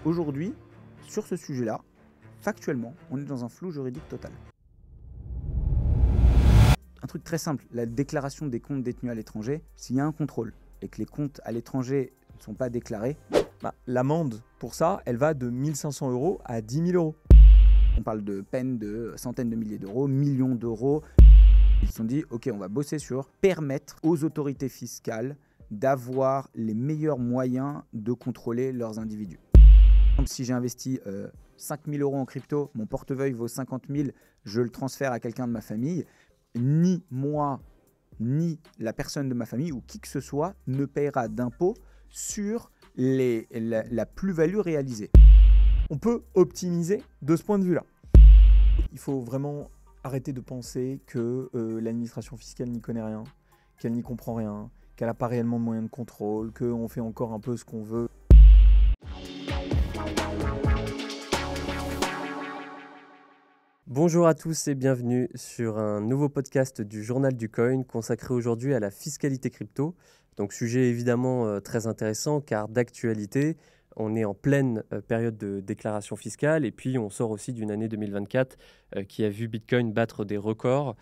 Aujourd'hui, sur ce sujet-là, factuellement, on est dans un flou juridique total. Un truc très simple, la déclaration des comptes détenus à l'étranger, s'il y a un contrôle et que les comptes à l'étranger ne sont pas déclarés, l'amende pour ça, elle va de 1 500 € à 10 000 €. on parle de peines de centaines de milliers d'euros, millions d'euros. Ils se sont dit, ok, on va bosser sur permettre aux autorités fiscales d'avoir les meilleurs moyens de contrôler leurs individus. Par exemple, si j'ai investi 5 000 € en crypto, mon portefeuille vaut 50 000, je le transfère à quelqu'un de ma famille, ni moi, ni la personne de ma famille ou qui que ce soit ne paiera d'impôt sur la plus-value réalisée. On peut optimiser de ce point de vue-là. Il faut vraiment arrêter de penser que l'administration fiscale n'y connaît rien, qu'elle n'y comprend rien, qu'elle n'a pas réellement de moyens de contrôle, qu'on fait encore un peu ce qu'on veut. Bonjour à tous et bienvenue sur un nouveau podcast du Journal du Coin consacré aujourd'hui à la fiscalité crypto. Donc sujet évidemment très intéressant car d'actualité, on est en pleine période de déclaration fiscale et puis on sort aussi d'une année 2024 qui a vu Bitcoin battre des records.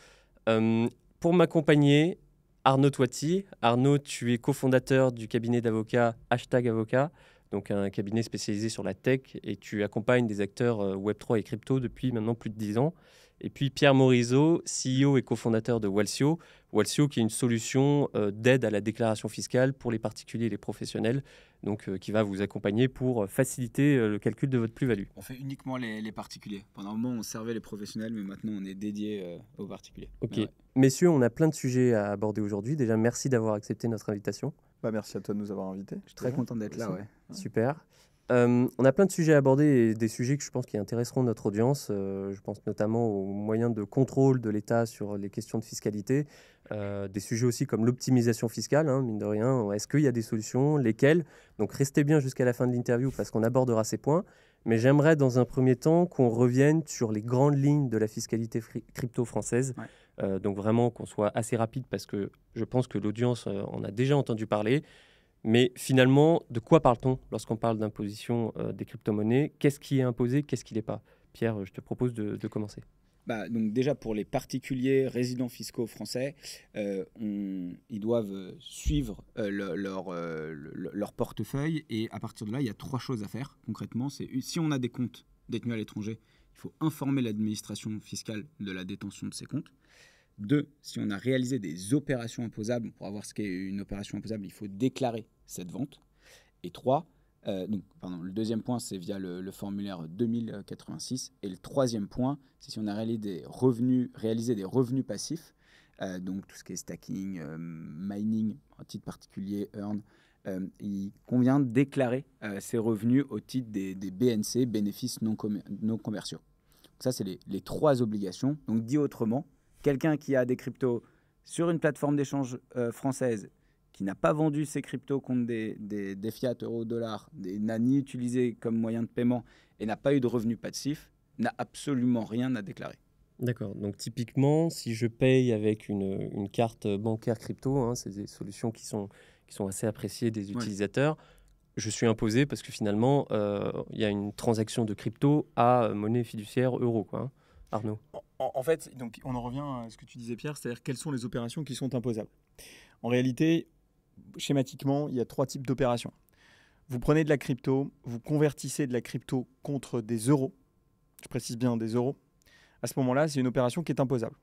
Pour m'accompagner, Arnaud Toiti. Arnaud, tu es cofondateur du cabinet d'avocats #avocat. Donc un cabinet spécialisé sur la tech et tu accompagnes des acteurs Web3 et crypto depuis maintenant plus de 10 ans. Et puis Pierre Morisot, CEO et cofondateur de Walsio. Walsio qui est une solution d'aide à la déclaration fiscale pour les particuliers et les professionnels, donc qui va vous accompagner pour faciliter le calcul de votre plus-value. On fait uniquement les particuliers. Pendant un moment, on servait les professionnels, mais maintenant, on est dédié aux particuliers. Ok. Ouais. Messieurs, on a plein de sujets à aborder aujourd'hui. Déjà, merci d'avoir accepté notre invitation. Merci à toi de nous avoir invités. Je suis très content d'être là. Ouais. Super. On a plein de sujets à aborder et des sujets que je pense qui intéresseront notre audience. Je pense notamment aux moyens de contrôle de l'État sur les questions de fiscalité. Des sujets aussi comme l'optimisation fiscale, mine de rien. Est-ce qu'il y a des solutions? Lesquelles? Donc restez bien jusqu'à la fin de l'interview parce qu'on abordera ces points. Mais j'aimerais dans un premier temps qu'on revienne sur les grandes lignes de la fiscalité crypto française. Ouais. Donc vraiment qu'on soit assez rapide parce que je pense que l'audience en a déjà entendu parler. Mais finalement, de quoi parle-t-on lorsqu'on parle d'imposition des crypto-monnaies? Qu'est-ce qui est imposé? Qu'est-ce qui n'est pas? Pierre, je te propose de commencer. Donc déjà, pour les particuliers résidents fiscaux français, ils doivent suivre leur portefeuille. Et à partir de là, il y a 3 choses à faire concrètement. Si on a des comptes détenus à l'étranger, il faut informer l'administration fiscale de la détention de ces comptes. 2, si on a réalisé des opérations imposables, pour avoir ce qu'est une opération imposable, il faut déclarer cette vente. Et 3, le deuxième point, c'est via le formulaire 2086. Et le troisième point, c'est si on a réalisé des revenus passifs, donc tout ce qui est stacking, mining, en titre particulier, earn. Il convient de déclarer ces revenus au titre des BNC, bénéfices non commerciaux. Donc ça, c'est les 3 obligations. Donc dit autrement, quelqu'un qui a des cryptos sur une plateforme d'échange française, qui n'a pas vendu ses cryptos contre des fiat euros, dollars, n'a ni utilisé comme moyen de paiement et n'a pas eu de revenus passifs, n'a absolument rien à déclarer. D'accord. Donc typiquement, si je paye avec une carte bancaire crypto, c'est des solutions qui sont assez appréciées des utilisateurs, je suis imposé parce que finalement, il y a une transaction de crypto à monnaie fiduciaire euro, quoi. Arnaud. En fait, donc, on en revient à ce que tu disais, Pierre, c'est-à-dire quelles sont les opérations qui sont imposables. En réalité, schématiquement, il y a 3 types d'opérations. Vous prenez de la crypto, vous convertissez de la crypto contre des euros, je précise bien des euros. À ce moment-là, c'est une opération qui est imposable.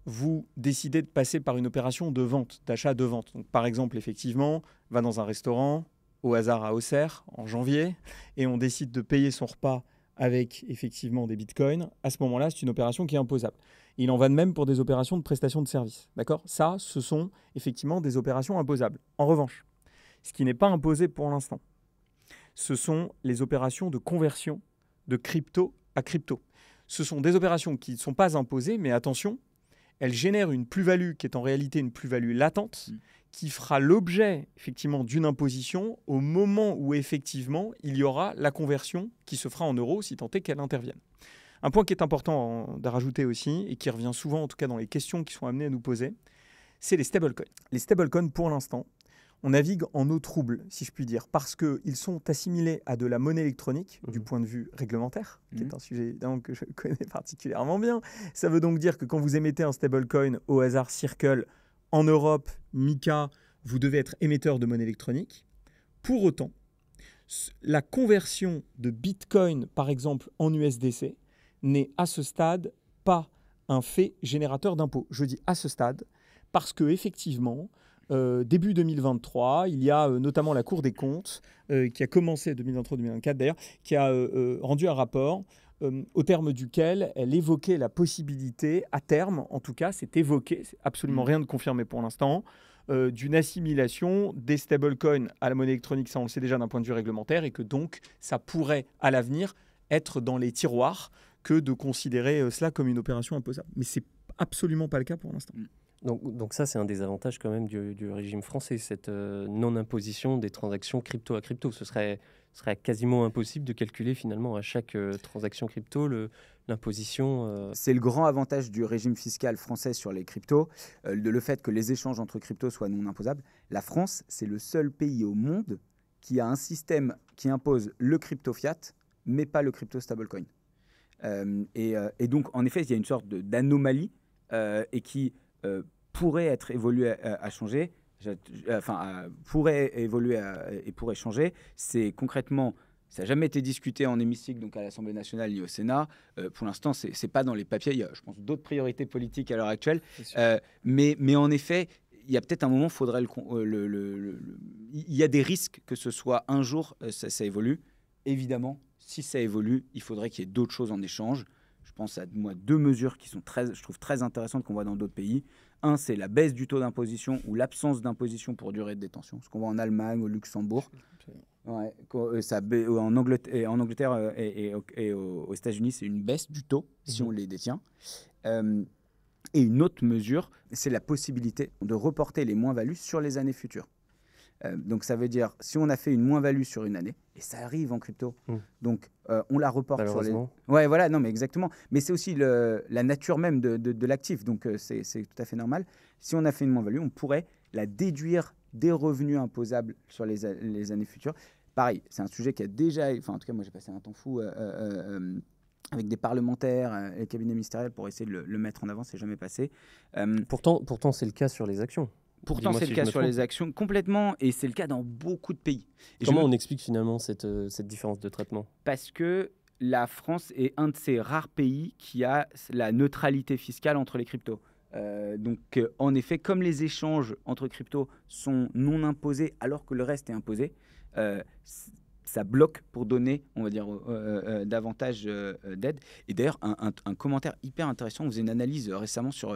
Vous décidez de passer par une opération de vente, d'achat de vente. Donc, par exemple, effectivement, va dans un restaurant, au hasard à Auxerre, en janvier, et on décide de payer son repas avec effectivement des bitcoins. À ce moment-là, c'est une opération qui est imposable. Il en va de même pour des opérations de prestation de services. D'accord ? Ça, ce sont effectivement des opérations imposables. En revanche, ce qui n'est pas imposé pour l'instant, ce sont les opérations de conversion de crypto à crypto. Ce sont des opérations qui ne sont pas imposées, mais attention, elles génèrent une plus-value qui est en réalité une plus-value latente, qui fera l'objet effectivement d'une imposition au moment où effectivement il y aura la conversion qui se fera en euros si tant est qu'elle intervienne. Un point qui est important de rajouter aussi et qui revient souvent en tout cas dans les questions qui sont amenées à nous poser, c'est les stablecoins. Les stablecoins pour l'instant, on navigue en eau trouble, si je puis dire, parce qu'ils sont assimilés à de la monnaie électronique du point de vue réglementaire, qui est un sujet évidemment que je connais particulièrement bien. Ça veut donc dire que quand vous émettez un stablecoin au hasard Circle en Europe, MiCA, vous devez être émetteur de monnaie électronique. Pour autant, la conversion de Bitcoin, par exemple, en USDC, n'est à ce stade pas un fait générateur d'impôts. Je dis à ce stade parce qu'effectivement, début 2023, il y a notamment la Cour des comptes qui a commencé 2023-2024 d'ailleurs, qui a rendu un rapport au terme duquel elle évoquait la possibilité, à terme en tout cas, c'est évoqué, c'est absolument rien de confirmé pour l'instant, d'une assimilation des stablecoins à la monnaie électronique, ça on le sait déjà d'un point de vue réglementaire, et que donc ça pourrait à l'avenir être dans les tiroirs que de considérer cela comme une opération imposable. Mais ce n'est absolument pas le cas pour l'instant. Donc ça, c'est un des avantages quand même du régime français, cette non-imposition des transactions crypto à crypto. Ce serait quasiment impossible de calculer finalement à chaque transaction crypto l'imposition. C'est le grand avantage du régime fiscal français sur les cryptos, le fait que les échanges entre cryptos soient non imposables. La France, c'est le seul pays au monde qui a un système qui impose le crypto fiat, mais pas le crypto stablecoin. Et donc, en effet, il y a une sorte d'anomalie et qui pourrait être évoluée à changer. Pourrait évoluer et pourrait changer. C'est concrètement, ça n'a jamais été discuté en hémicycle, donc à l'Assemblée nationale ni au Sénat. Pour l'instant, c'est pas dans les papiers. Il y a, je pense, d'autres priorités politiques à l'heure actuelle. Mais en effet, il y a peut-être un moment, il y a des risques que ce soit un jour, ça évolue. Évidemment, si ça évolue, il faudrait qu'il y ait d'autres choses en échange. Je pense à deux mesures qui sont je trouve très intéressantes qu'on voit dans d'autres pays. Un, c'est la baisse du taux d'imposition ou l'absence d'imposition pour durée de détention. Ce qu'on voit en Allemagne, au Luxembourg. Ouais, en Angleterre et aux États-Unis, c'est une baisse du taux si on les détient. Et une autre mesure, c'est la possibilité de reporter les moins-values sur les années futures. Donc ça veut dire, si on a fait une moins-value sur une année, et ça arrive en crypto, donc on la reporte sur les... Ouais, voilà, non mais exactement. Mais c'est aussi la nature même de l'actif, donc c'est tout à fait normal. Si on a fait une moins-value, on pourrait la déduire des revenus imposables sur les années futures. Pareil, c'est un sujet qui a déjà... Enfin, en tout cas, moi j'ai passé un temps fou avec des parlementaires et cabinets ministériels pour essayer de le mettre en avant, c'est jamais passé. Pourtant, c'est le cas sur les actions. Pourtant, c'est le cas sur les actions complètement, et c'est le cas dans beaucoup de pays. Comment on explique finalement cette différence de traitement ? Parce que la France est un de ces rares pays qui a la neutralité fiscale entre les cryptos. Donc, en effet, comme les échanges entre cryptos sont non imposés alors que le reste est imposé, ça bloque pour donner, on va dire, davantage d'aide. Et d'ailleurs, un commentaire hyper intéressant, on faisait une analyse récemment sur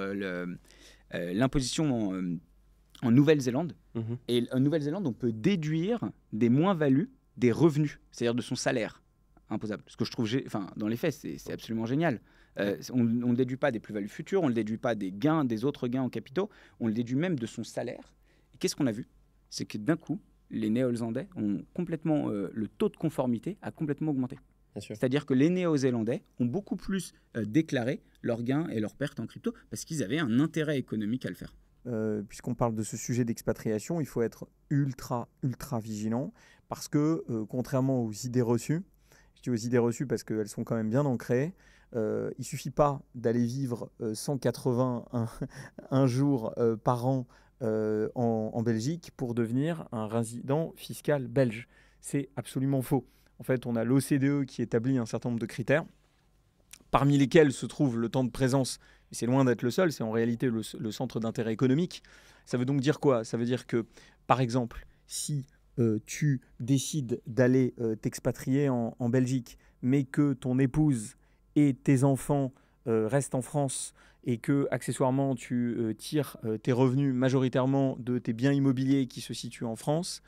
l'imposition en Nouvelle-Zélande. Et en Nouvelle-Zélande, on peut déduire des moins-values des revenus, c'est-à-dire de son salaire imposable. Ce que je trouve, dans les faits, c'est absolument génial. On ne déduit pas des plus-values futures, on ne le déduit pas des gains, des autres gains en capitaux, on le déduit même de son salaire. Et qu'est-ce qu'on a vu ? C'est que d'un coup, les Néo-Zélandais ont complètement... le taux de conformité a complètement augmenté. C'est-à-dire que les Néo-Zélandais ont beaucoup plus déclaré leurs gains et leurs pertes en crypto parce qu'ils avaient un intérêt économique à le faire. Puisqu'on parle de ce sujet d'expatriation, il faut être ultra vigilant parce que, contrairement aux idées reçues, je dis aux idées reçues parce qu'elles sont quand même bien ancrées, il ne suffit pas d'aller vivre 181 jours par an en Belgique pour devenir un résident fiscal belge. C'est absolument faux. En fait, on a l'OCDE qui établit un certain nombre de critères, parmi lesquels se trouve le temps de présence. Et c'est loin d'être le seul, c'est en réalité le centre d'intérêt économique. Ça veut donc dire quoi ? Ça veut dire que, par exemple, si tu décides d'aller t'expatrier en Belgique, mais que ton épouse et tes enfants restent en France et que, accessoirement, tu tires tes revenus majoritairement de tes biens immobiliers qui se situent en France,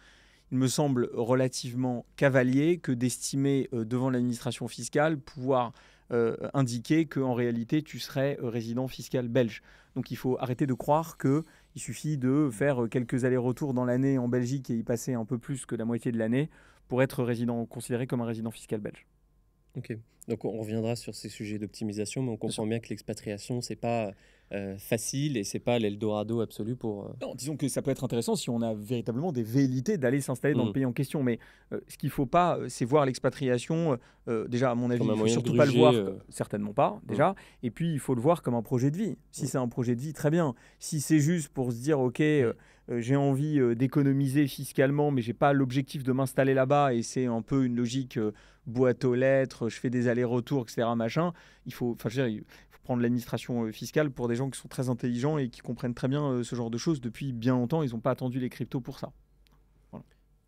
il me semble relativement cavalier que d'estimer devant l'administration fiscale pouvoir indiquer qu'en réalité, tu serais résident fiscal belge. Donc, il faut arrêter de croire qu'il suffit de faire quelques allers-retours dans l'année en Belgique et y passer un peu plus que la moitié de l'année pour être considéré comme un résident fiscal belge. Ok. Donc, on reviendra sur ces sujets d'optimisation, mais on comprend bien que l'expatriation, ce n'est pas facile et c'est pas l'Eldorado absolu pour. Non, disons que ça peut être intéressant si on a véritablement des velléités d'aller s'installer dans le pays en question. Mais ce qu'il ne faut pas, c'est voir l'expatriation, déjà à mon avis, Comme un il ne faut moyen de surtout pas le voir, gruger, certainement pas, déjà. Et puis, il faut le voir comme un projet de vie. Si c'est un projet de vie, très bien. Si c'est juste pour se dire, OK, j'ai envie d'économiser fiscalement, mais je n'ai pas l'objectif de m'installer là-bas, et c'est un peu une logique boîte aux lettres, je fais des allers-retours, etc., machin, il faut prendre l'administration fiscale pour des gens qui sont très intelligents et qui comprennent très bien ce genre de choses depuis bien longtemps. Ils n'ont pas attendu les cryptos pour ça. Voilà.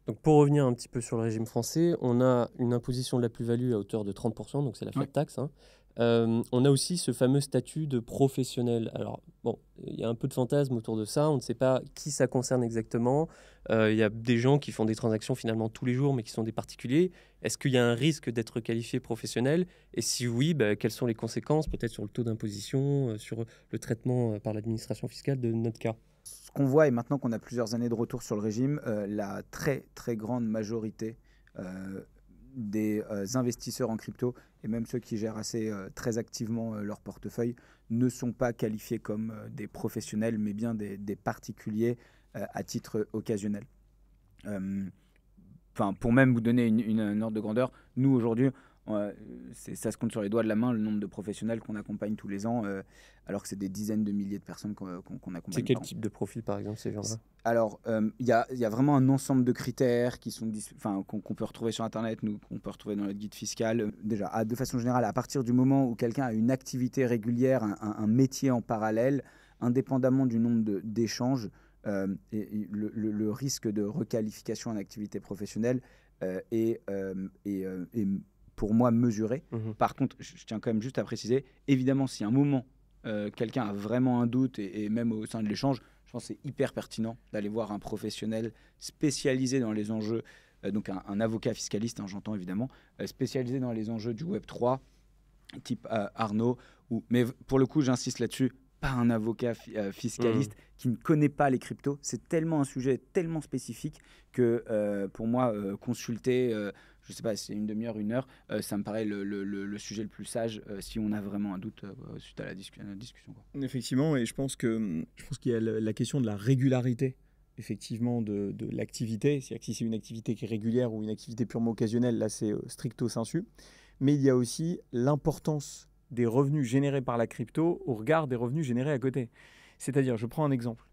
Donc pour revenir un petit peu sur le régime français, on a une imposition de la plus-value à hauteur de 30%, donc c'est la flat tax. Hein. On a aussi ce fameux statut de professionnel. Alors, bon, il y a un peu de fantasme autour de ça. On ne sait pas qui ça concerne exactement. Il y a des gens qui font des transactions finalement tous les jours, mais qui sont des particuliers. Est-ce qu'il y a un risque d'être qualifié professionnel? Et si oui, quelles sont les conséquences peut-être sur le taux d'imposition, sur le traitement par l'administration fiscale de notre cas? Ce qu'on voit, et maintenant qu'on a plusieurs années de retour sur le régime, la très très grande majorité des investisseurs en crypto, et même ceux qui gèrent assez très activement leur portefeuille, ne sont pas qualifiés comme des professionnels, mais bien des particuliers à titre occasionnel. Pour même vous donner une ordre de grandeur, nous aujourd'hui, ça se compte sur les doigts de la main le nombre de professionnels qu'on accompagne tous les ans, alors que c'est des dizaines de milliers de personnes qu'on accompagne. C'est quel type de profil, par exemple, ces gens-là? Alors, il y a vraiment un ensemble de critères qui sont qu'on peut retrouver sur Internet, qu'on peut retrouver dans notre guide fiscal. Déjà, de façon générale, à partir du moment où quelqu'un a une activité régulière, un métier en parallèle, indépendamment du nombre d'échanges, et le risque de requalification en activité professionnelle est pour moi mesuré. Par contre, je tiens quand même juste à préciser, évidemment, si à un moment quelqu'un a vraiment un doute, et même au sein de l'échange, je pense que c'est hyper pertinent d'aller voir un professionnel spécialisé dans les enjeux, donc un avocat fiscaliste, hein, j'entends évidemment, spécialisé dans les enjeux du Web3, type Arnaud, mais pour le coup, j'insiste là-dessus, pas un avocat fiscaliste qui ne connaît pas les cryptos. C'est tellement un sujet tellement spécifique que pour moi, consulter, je ne sais pas, c'est une demi-heure, une heure, ça me paraît le sujet le plus sage si on a vraiment un doute suite à la discussion. Quoi. Effectivement, et je pense qu'il y a la question de la régularité effectivement de l'activité. C'est-à-dire que si c'est une activité qui est régulière ou une activité purement occasionnelle, là c'est stricto sensu. Mais il y a aussi l'importance des revenus générés par la crypto au regard des revenus générés à côté. C'est-à-dire, je prends un exemple.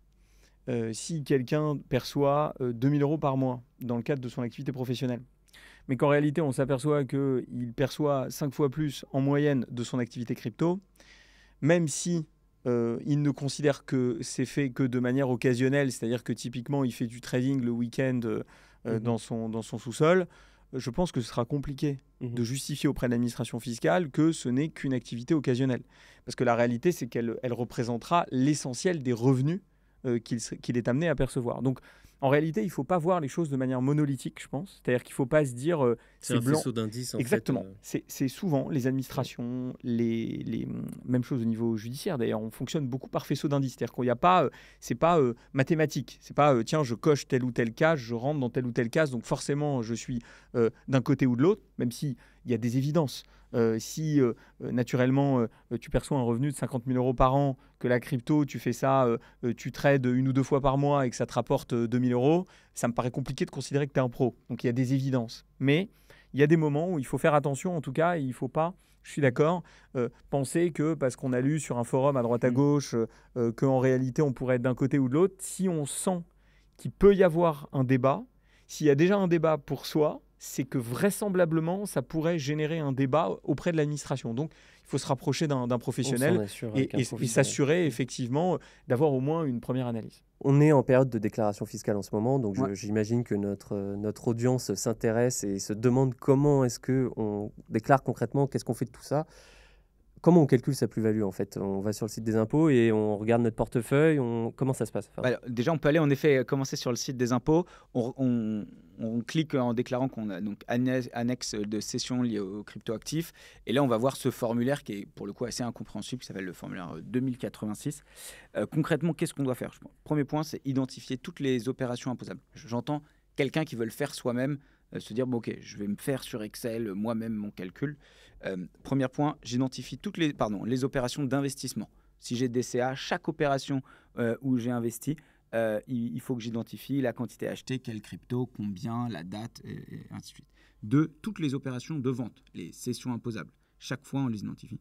Si quelqu'un perçoit 2 000 € par mois dans le cadre de son activité professionnelle, mais qu'en réalité, on s'aperçoit qu'il perçoit 5 fois plus en moyenne de son activité crypto, même si il ne considère que c'est fait que de manière occasionnelle, c'est-à-dire que typiquement, il fait du trading le week-end dans son sous-sol, je pense que ce sera compliqué de justifier auprès de l'administration fiscale que ce n'est qu'une activité occasionnelle. Parce que la réalité, c'est qu'elle représentera l'essentiel des revenus qu'il est amené à percevoir. Donc, en réalité, il ne faut pas voir les choses de manière monolithique, je pense. C'est-à-dire qu'il ne faut pas se dire c'est un faisceau d'indices. Exactement. C'est souvent les administrations, même chose au niveau judiciaire. D'ailleurs, on fonctionne beaucoup par faisceau d'indices. C'est-à-dire qu'il n'y a pas, c'est pas mathématique. C'est pas tiens, je coche telle ou telle case, je rentre dans telle ou telle case, donc forcément, je suis d'un côté ou de l'autre, même s'il y a des évidences. Si naturellement tu perçois un revenu de 50 000 € par an, que la crypto, tu fais ça, tu trades 1 ou 2 fois par mois et que ça te rapporte 2 000 €, ça me paraît compliqué de considérer que tu es un pro. Donc il y a des évidences. Mais il y a des moments où il faut faire attention, en tout cas, il ne faut pas, je suis d'accord, penser que parce qu'on a lu sur un forum à droite à gauche qu'en réalité on pourrait être d'un côté ou de l'autre, si on sent qu'il peut y avoir un débat, s'il y a déjà un débat pour soi, c'est que vraisemblablement, ça pourrait générer un débat auprès de l'administration. Donc, il faut se rapprocher d'un professionnel et s'assurer effectivement d'avoir au moins une première analyse. On est en période de déclaration fiscale en ce moment, donc j'imagine que notre audience s'intéresse et se demande comment est-ce qu'on déclare concrètement, qu'est-ce qu'on fait de tout ça. Comment on calcule sa plus-value en fait? On va sur le site des impôts et on regarde notre portefeuille. Comment ça se passe? Déjà, on peut aller en effet commencer sur le site des impôts. On clique en déclarant qu'on a donc annexe de cession liée aux cryptoactifs. Et là, on va voir ce formulaire qui est pour le coup assez incompréhensible, qui s'appelle le formulaire 2086. Concrètement, qu'est-ce qu'on doit faire? Premier point, c'est identifier toutes les opérations imposables. J'entends quelqu'un qui veut le faire soi-même, se dire ok, je vais me faire sur Excel moi-même mon calcul. Premier point, j'identifie toutes les opérations d'investissement. Si j'ai des CA, chaque opération où j'ai investi, il faut que j'identifie la quantité achetée, quelle crypto, combien, la date, et ainsi de suite. De toutes les opérations de vente, les sessions imposables. Chaque fois, on les identifie.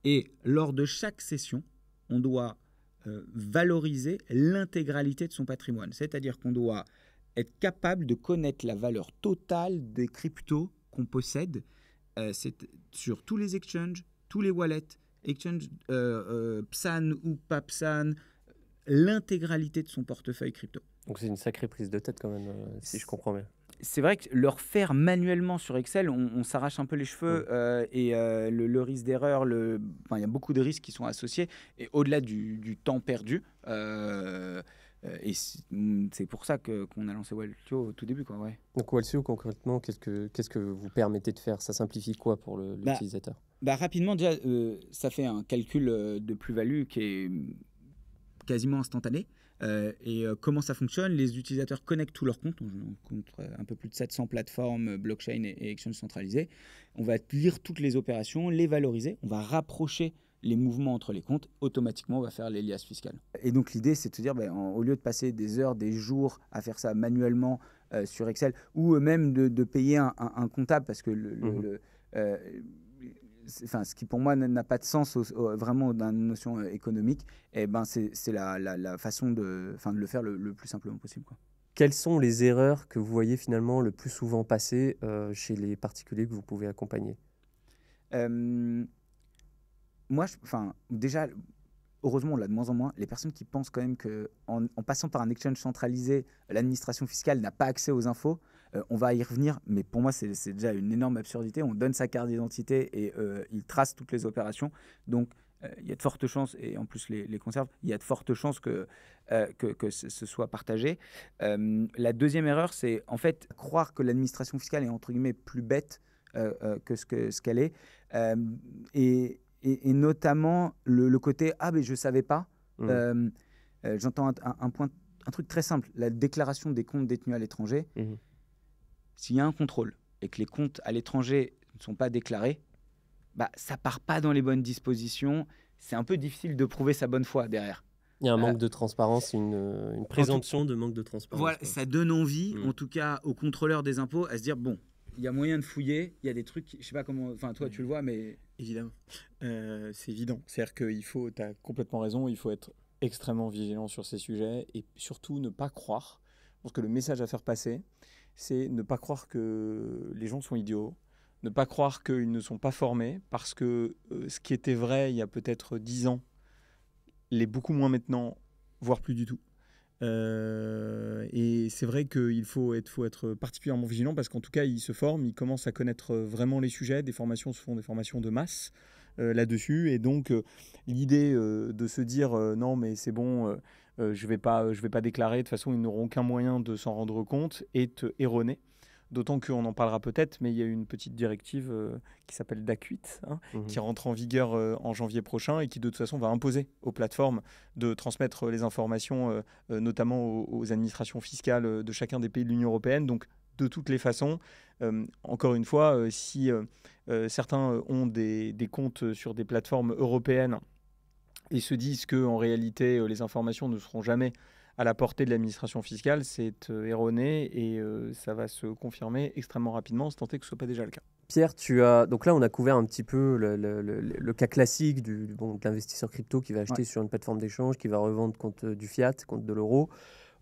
Et lors de chaque session, on doit valoriser l'intégralité de son patrimoine. C'est-à-dire qu'on doit être capable de connaître la valeur totale des cryptos qu'on possède sur tous les exchanges, tous les wallets, exchange PSAN ou pas PSAN, l'intégralité de son portefeuille crypto. Donc c'est une sacrée prise de tête quand même, si je comprends bien. C'est vrai que leur faire manuellement sur Excel, on s'arrache un peu les cheveux et le risque d'erreur, il y a beaucoup de risques qui sont associés. Et au-delà du temps perdu, et c'est pour ça qu'on a lancé Waltio au tout début. Quoi, ouais. Donc Waltio, concrètement, qu'est-ce que vous permettez de faire? Ça simplifie quoi pour l'utilisateur? Rapidement, déjà, ça fait un calcul de plus-value qui est quasiment instantané. Comment ça fonctionne? Les utilisateurs connectent tous leurs comptes. On compte un peu plus de 700 plateformes blockchain et exchange centralisés. On va lire toutes les opérations, les valoriser. On va rapprocher les mouvements entre les comptes. Automatiquement, on va faire les liasses fiscales. Et donc, l'idée, c'est de se dire, au lieu de passer des heures, des jours à faire ça manuellement sur Excel, ou même de payer un comptable, parce que ce qui pour moi n'a pas de sens vraiment dans une notion économique, c'est la façon de le faire le plus simplement possible. Quoi. Quelles sont les erreurs que vous voyez finalement le plus souvent passer chez les particuliers que vous pouvez accompagner? Moi, déjà, heureusement, on l'a de moins en moins. Les personnes qui pensent quand même qu'en passant par un exchange centralisé, l'administration fiscale n'a pas accès aux infos, on va y revenir, mais pour moi, c'est déjà une énorme absurdité. On donne sa carte d'identité et il trace toutes les opérations. Donc, il y a de fortes chances, et en plus les conserve, il y a de fortes chances que ce soit partagé. La deuxième erreur, c'est en fait croire que l'administration fiscale est entre guillemets plus bête que ce qu'elle est. Et notamment le côté « Ah, mais je ne savais pas ». J'entends un truc très simple, la déclaration des comptes détenus à l'étranger. S'il y a un contrôle et que les comptes à l'étranger ne sont pas déclarés, ça ne part pas dans les bonnes dispositions. C'est un peu difficile de prouver sa bonne foi derrière. Il y a un manque de transparence, une présomption de manque de transparence. Voilà, ça donne envie, en tout cas aux contrôleurs des impôts, à se dire « Bon, il y a moyen de fouiller, il y a des trucs, je ne sais pas comment, enfin toi tu le vois, mais… » Évidemment, c'est évident. C'est-à-dire qu'il faut, tu as complètement raison, il faut être extrêmement vigilant sur ces sujets et surtout ne pas croire, parce que le message à faire passer, c'est ne pas croire que les gens sont idiots, ne pas croire qu'ils ne sont pas formés, parce que ce qui était vrai il y a peut-être 10 ans l'est beaucoup moins maintenant, voire plus du tout. Et c'est vrai qu'il faut être particulièrement vigilant parce qu'en tout cas, ils se forment, ils commencent à connaître vraiment les sujets. Des formations se font des formations de masse là-dessus. Et donc, l'idée de se dire non, mais c'est bon, je vais pas déclarer, de toute façon, ils n'auront aucun moyen de s'en rendre compte, est erronée. D'autant qu'on en parlera peut-être, mais il y a une petite directive qui s'appelle DAC8, qui rentre en vigueur en janvier prochain et qui de toute façon va imposer aux plateformes de transmettre les informations, notamment aux administrations fiscales de chacun des pays de l'Union européenne. Donc de toutes les façons, encore une fois, si certains ont des comptes sur des plateformes européennes et se disent qu'en réalité les informations ne seront jamais à la portée de l'administration fiscale, c'est erroné et ça va se confirmer extrêmement rapidement, si tant est que ce ne soit pas déjà le cas. Pierre, donc là on a couvert un petit peu le cas classique de l'investisseur crypto qui va acheter sur une plateforme d'échange, qui va revendre contre du fiat, contre de l'euro.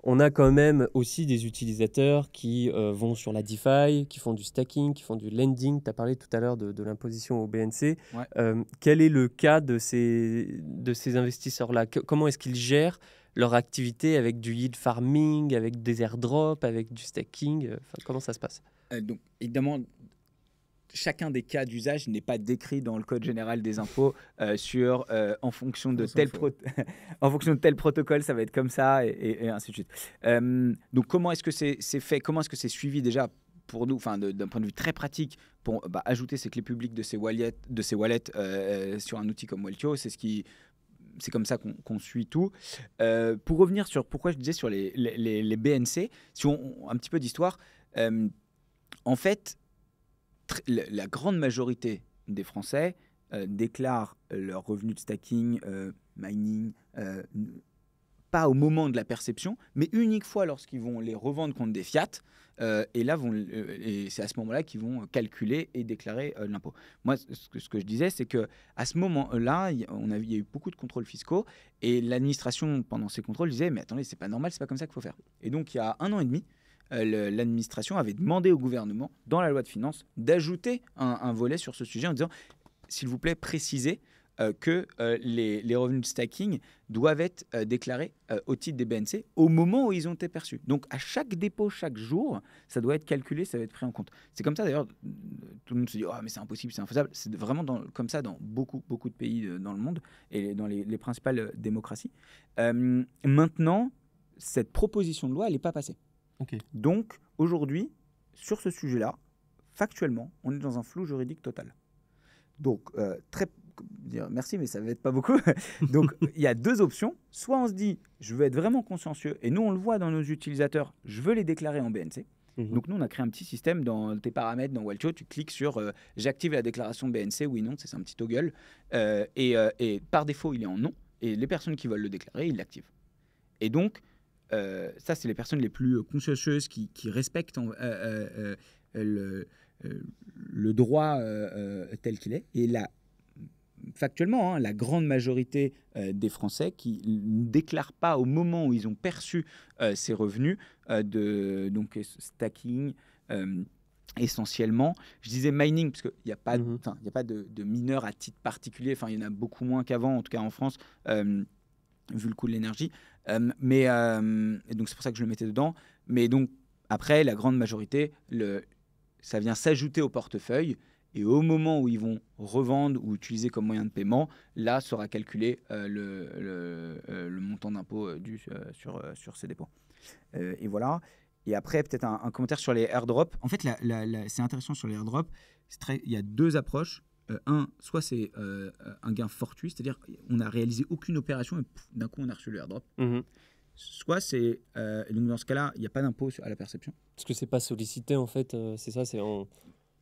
On a quand même aussi des utilisateurs qui vont sur la DeFi, qui font du staking, qui font du lending. Tu as parlé tout à l'heure de l'imposition au BNC. Quel est le cas de ces investisseurs-là? Comment est-ce qu'ils gèrent leur activité avec du yield farming, avec des airdrops, avec du staking? Comment ça se passe? Donc, évidemment, chacun des cas d'usage n'est pas décrit dans le Code général des impôts en fonction de tel protocole, ça va être comme ça et ainsi de suite. Donc, comment est-ce que c'est fait? Comment est-ce que c'est suivi déjà pour nous, d'un point de vue très pratique, pour ajouter ces clés publiques de ces wallets sur un outil comme Waltio? C'est comme ça qu'on suit tout. Pour revenir sur pourquoi je disais sur les BNC, si un petit peu d'histoire, en fait, la grande majorité des Français déclarent leurs revenus de stacking mining, pas au moment de la perception, mais uniquement lorsqu'ils vont les revendre contre des fiat. Et là, et c'est à ce moment-là qu'ils vont calculer et déclarer l'impôt. Moi, ce que je disais, c'est qu'à ce moment-là, il y a eu beaucoup de contrôles fiscaux et l'administration, pendant ces contrôles, disait « Mais attendez, c'est pas normal, c'est pas comme ça qu'il faut faire. » Et donc, il y a 1 an et demi, l'administration avait demandé au gouvernement, dans la loi de finances, d'ajouter un volet sur ce sujet en disant « S'il vous plaît, précisez que les revenus de stacking doivent être déclarés au titre des BNC au moment où ils ont été perçus. » Donc, à chaque dépôt, chaque jour, ça doit être calculé, ça doit être pris en compte. C'est comme ça, d'ailleurs, tout le monde se dit « Oh, mais c'est impossible, c'est infaisable ». C'est vraiment comme ça dans beaucoup de pays dans le monde et dans les principales démocraties. Maintenant, cette proposition de loi, elle n'est pas passée. Okay. Donc, aujourd'hui, sur ce sujet-là, factuellement, on est dans un flou juridique total. Donc, merci, mais ça ne va être pas beaucoup. Donc, il y a 2 options. Soit on se dit, je veux être vraiment consciencieux, et nous, on le voit dans nos utilisateurs, je veux les déclarer en BNC. Donc, nous, on a créé un petit système dans tes paramètres, dans Walcho, tu cliques sur j'active la déclaration BNC, oui, non, c'est un petit toggle. Et par défaut, il est en non. Et les personnes qui veulent le déclarer, ils l'activent. Et donc, ça, c'est les personnes les plus consciencieuses qui respectent le droit tel qu'il est. Et là, factuellement, la grande majorité des Français qui ne déclarent pas au moment où ils ont perçu ces revenus donc stacking essentiellement. Je disais mining parce qu'il n'y a pas, y a pas de mineurs à titre particulier. Enfin, il y en a beaucoup moins qu'avant, en tout cas en France, vu le coût de l'énergie. Et donc c'est pour ça que je le mettais dedans. Mais donc après, la grande majorité, ça vient s'ajouter au portefeuille. Et au moment où ils vont revendre ou utiliser comme moyen de paiement, là sera calculé le montant d'impôt dû sur ces dépôts. Et voilà. Et après, peut-être un commentaire sur les airdrops. En fait, c'est intéressant sur les airdrops. Il y a 2 approches. Soit c'est un gain fortuit, c'est-à-dire on n'a réalisé aucune opération et d'un coup on a reçu le airdrop. Soit c'est... donc dans ce cas-là, il n'y a pas d'impôt à la perception. Parce que c'est pas sollicité en fait, c'est ça, c'est en...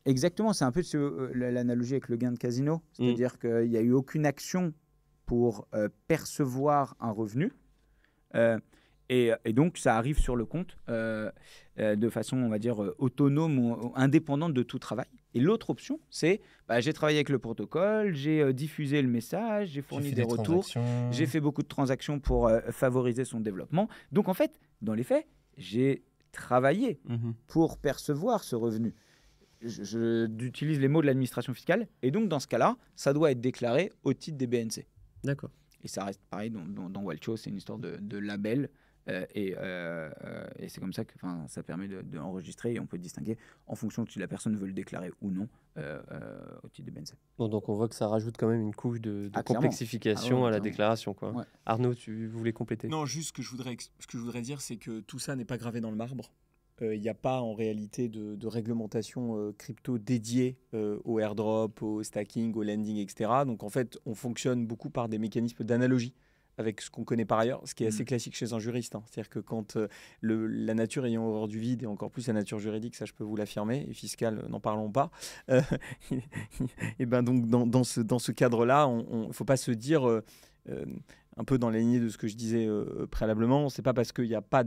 Exactement, c'est un peu l'analogie avec le gain de casino. C'est-à-dire qu'il n'y a eu aucune action pour percevoir un revenu. Et donc, ça arrive sur le compte de façon, on va dire, autonome ou indépendante de tout travail. Et l'autre option, c'est j'ai travaillé avec le protocole, j'ai diffusé le message, j'ai fourni des retours, j'ai fait beaucoup de transactions pour favoriser son développement. Donc, en fait, dans les faits, j'ai travaillé pour percevoir ce revenu. J'utilise les mots de l'administration fiscale. Et donc, dans ce cas-là, ça doit être déclaré au titre des BNC. D'accord. Et ça reste pareil dans Walcho, c'est une histoire de label. Et c'est comme ça que ça permet d'enregistrer et on peut distinguer en fonction de si la personne veut le déclarer ou non au titre de BNC. Bon, donc on voit que ça rajoute quand même une couche de complexification à la déclaration, quoi. Ouais. Arnaud, tu voulais compléter? Non, juste ce que je voudrais dire, c'est que tout ça n'est pas gravé dans le marbre. Il n'y a pas en réalité de réglementation crypto dédiée au airdrop, au stacking, au lending, etc. Donc en fait, on fonctionne beaucoup par des mécanismes d'analogie avec ce qu'on connaît par ailleurs, ce qui est assez classique chez un juriste. C'est-à-dire que quand la nature ayant horreur du vide, et encore plus la nature juridique, ça je peux vous l'affirmer, et fiscale, n'en parlons pas, et ben donc dans ce cadre-là, il ne faut pas se dire, un peu dans la lignée de ce que je disais préalablement, c'est pas parce qu'il n'y a pas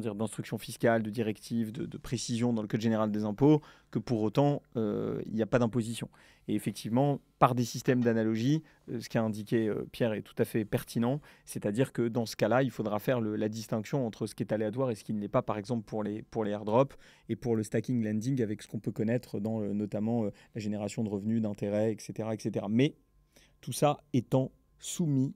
d'instruction fiscale, de directive, de précision dans le Code général des impôts, que pour autant, il n'y a pas d'imposition. Et effectivement, par des systèmes d'analogie, ce qu'a indiqué Pierre est tout à fait pertinent, c'est-à-dire que dans ce cas-là, il faudra faire la distinction entre ce qui est aléatoire et ce qui ne l'est pas, par exemple pour les airdrops et pour le stacking lending, avec ce qu'on peut connaître dans notamment la génération de revenus, d'intérêts, etc., etc. Mais tout ça étant soumis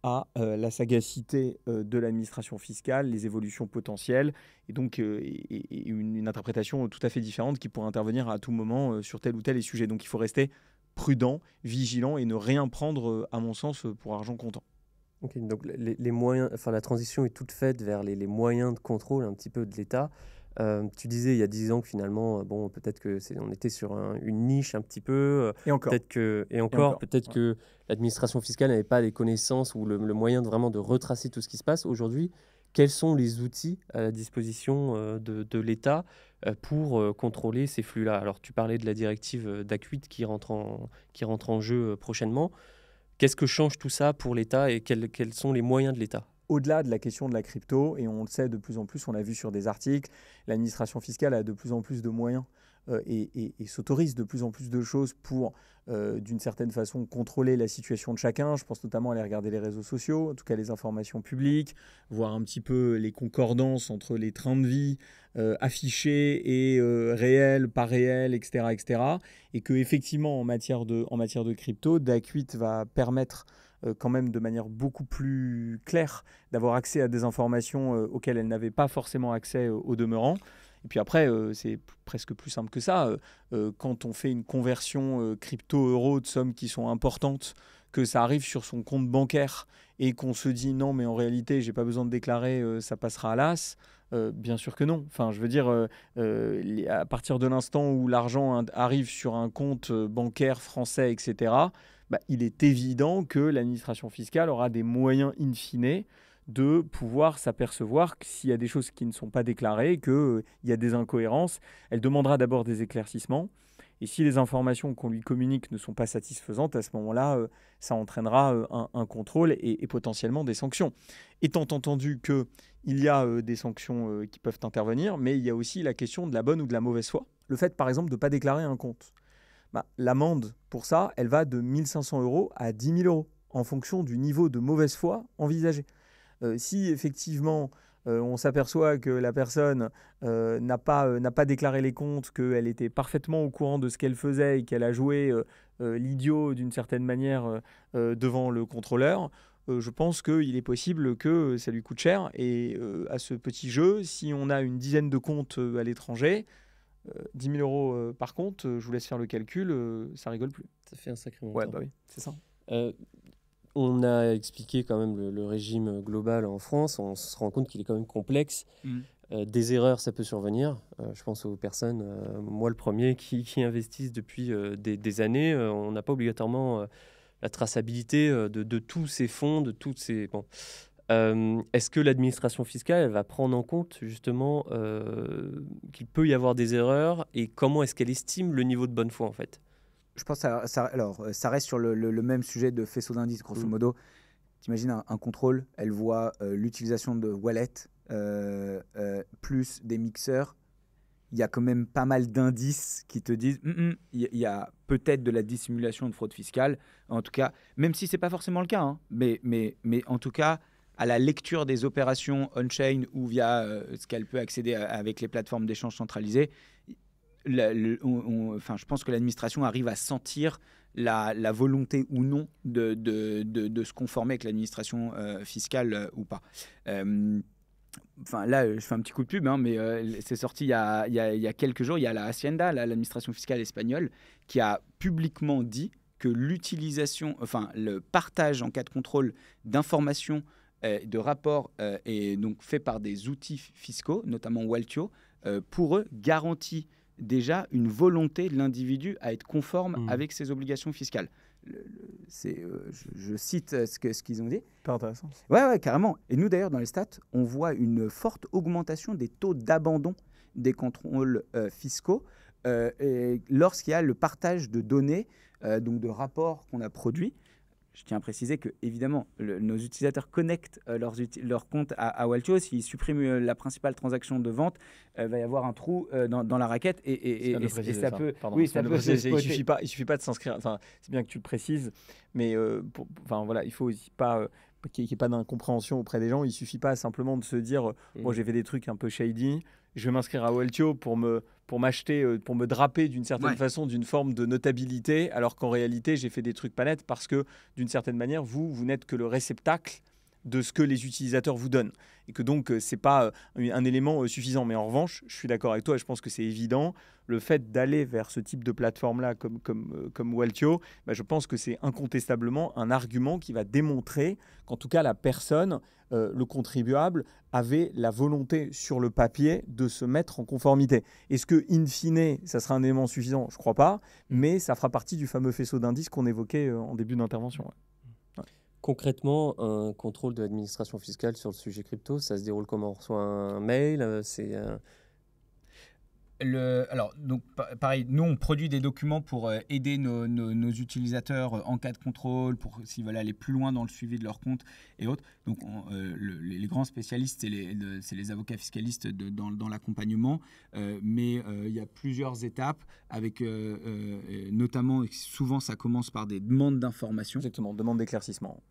à la sagacité de l'administration fiscale, les évolutions potentielles, et donc une interprétation tout à fait différente qui pourrait intervenir à tout moment sur tel ou tel sujet. Donc il faut rester prudent, vigilant et ne rien prendre, à mon sens, pour argent comptant. Okay, donc les moyens, la transition est toute faite vers les moyens de contrôle un petit peu de l'État. Tu disais il y a 10 ans que finalement, peut-être qu'on était sur une niche un petit peu. Et encore. Peut-être que l'administration fiscale n'avait pas les connaissances ou le moyen vraiment de retracer tout ce qui se passe. Aujourd'hui, quels sont les outils à la disposition de l'État pour contrôler ces flux-là? Alors, tu parlais de la directive DAC 8 qui rentre en jeu prochainement. Qu'est-ce que change tout ça pour l'État et quels sont les moyens de l'État ? Au-delà de la question de la crypto, et on le sait de plus en plus, on l'a vu sur des articles, l'administration fiscale a de plus en plus de moyens et s'autorise de plus en plus de choses pour, d'une certaine façon, contrôler la situation de chacun. Je pense notamment à aller regarder les réseaux sociaux, en tout cas les informations publiques, voir un petit peu les concordances entre les trains de vie affichés et réels, pas réels, etc., etc. Et qu'effectivement, en matière de crypto, DAC8 va permettre quand même de manière beaucoup plus claire d'avoir accès à des informations auxquelles elle n'avait pas forcément accès au demeurant. Et puis après, c'est presque plus simple que ça. Quand on fait une conversion crypto-euro de sommes qui sont importantes, que ça arrive sur son compte bancaire et qu'on se dit non, mais en réalité, j'ai pas besoin de déclarer, ça passera à l'as. Bien sûr que non. Enfin, je veux dire, à partir de l'instant où l'argent arrive sur un compte bancaire français, etc., il est évident que l'administration fiscale aura des moyens in fine de pouvoir s'apercevoir que s'il y a des choses qui ne sont pas déclarées, qu'il y a des incohérences. Elle demandera d'abord des éclaircissements. Et si les informations qu'on lui communique ne sont pas satisfaisantes, à ce moment-là, ça entraînera un contrôle et potentiellement des sanctions. Étant entendu qu'il y a des sanctions qui peuvent intervenir, mais il y a aussi la question de la bonne ou de la mauvaise foi. Le fait, par exemple, de ne pas déclarer un compte. L'amende pour ça, elle va de 1 500 € à 10 000 € en fonction du niveau de mauvaise foi envisagé. Si effectivement on s'aperçoit que la personne n'a pas déclaré les comptes, qu'elle était parfaitement au courant de ce qu'elle faisait et qu'elle a joué l'idiot d'une certaine manière devant le contrôleur, je pense qu'il est possible que ça lui coûte cher. Et à ce petit jeu, si on a une dizaine de comptes à l'étranger, 10 000 € par compte, je vous laisse faire le calcul, ça rigole plus. Ça fait un sacré montant. Ouais, oui, c'est ça. On a expliqué quand même le régime global en France. On se rend compte qu'il est quand même complexe. Des erreurs, ça peut survenir. Je pense aux personnes, moi le premier, qui investissent depuis des années. On n'a pas obligatoirement la traçabilité de tous ces fonds, de toutes ces... Bon. Est-ce que l'administration fiscale elle va prendre en compte justement qu'il peut y avoir des erreurs et comment est-ce qu'elle estime le niveau de bonne foi en fait ? Je pense que ça reste sur le même sujet de faisceau d'indices, grosso modo. T'imagines un contrôle, elle voit l'utilisation de wallet plus des mixeurs. Il y a quand même pas mal d'indices qui te disent il y a peut-être de la dissimulation de fraude fiscale. En tout cas, même si ce n'est pas forcément le cas, hein, mais en tout cas, à la lecture des opérations on-chain ou via ce qu'elle peut accéder avec les plateformes d'échange centralisées, je pense que l'administration arrive à sentir la volonté ou non de se conformer avec l'administration fiscale ou pas. Là, je fais un petit coup de pub, hein, mais c'est sorti il y a quelques jours. Il y a la Hacienda, l'administration fiscale espagnole, qui a publiquement dit que le partage en cas de contrôle d'informations, de rapports est donc fait par des outils fiscaux, notamment Waltio, pour eux garantit déjà une volonté de l'individu à être conforme avec ses obligations fiscales. Je cite ce qu'ils ont dit. Pas intéressant. Ouais, carrément. Et nous, d'ailleurs, dans les stats, on voit une forte augmentation des taux d'abandon des contrôles fiscaux lorsqu'il y a le partage de données, donc de rapports qu'on a produits. Je tiens à préciser que, évidemment, nos utilisateurs connectent leur compte à Waltio. S'ils suppriment la principale transaction de vente, il va y avoir un trou dans la raquette et ça peut... Oui, ça peut il suffit pas de s'inscrire. Enfin, c'est bien que tu le précises, mais il faut aussi pas... qu'il n'y ait pas d'incompréhension auprès des gens. Il ne suffit pas simplement de se dire moi j'ai fait des trucs un peu shady, je vais m'inscrire à Waltio pour m'acheter, pour me draper d'une certaine façon d'une forme de notabilité, alors qu'en réalité j'ai fait des trucs pas nets parce que d'une certaine manière vous n'êtes que le réceptacle de ce que les utilisateurs vous donnent et que donc c'est pas un élément suffisant. Mais en revanche, je suis d'accord avec toi et je pense que c'est évident, le fait d'aller vers ce type de plateforme-là comme Waltio, je pense que c'est incontestablement un argument qui va démontrer qu'en tout cas la personne, le contribuable, avait la volonté sur le papier de se mettre en conformité. Est-ce que, in fine, ça sera un élément suffisant ? Je ne crois pas, mais ça fera partie du fameux faisceau d'indices qu'on évoquait en début d'intervention. Concrètement, un contrôle de l'administration fiscale sur le sujet crypto, ça se déroule comment ? On reçoit un mail, Alors, donc, pareil, nous, on produit des documents pour aider nos utilisateurs en cas de contrôle, pour s'ils veulent aller plus loin dans le suivi de leur compte et autres. Donc, les grands spécialistes, c'est les avocats fiscalistes dans l'accompagnement. Mais il y a plusieurs étapes, avec notamment, souvent, ça commence par des demandes d'informations. Exactement, demande d'éclaircissement.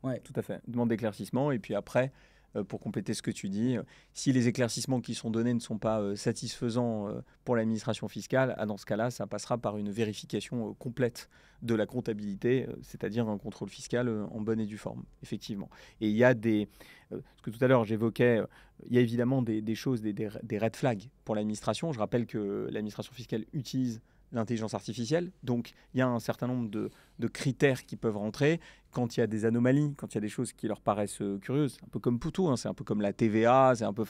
Ouais, tout à fait. Demande d'éclaircissement. Et puis après, pour compléter ce que tu dis, si les éclaircissements qui sont donnés ne sont pas satisfaisants pour l'administration fiscale, dans ce cas-là, ça passera par une vérification complète de la comptabilité, c'est-à-dire un contrôle fiscal en bonne et due forme, effectivement. Et il y a ce que tout à l'heure j'évoquais, il y a évidemment des choses, des red flags pour l'administration. Je rappelle que l'administration fiscale utilise l'intelligence artificielle. Donc, il y a un certain nombre de critères qui peuvent rentrer. Quand il y a des anomalies, quand il y a des choses qui leur paraissent curieuses, un peu comme pour tout, hein, c'est un peu comme la TVA, c'est un peu,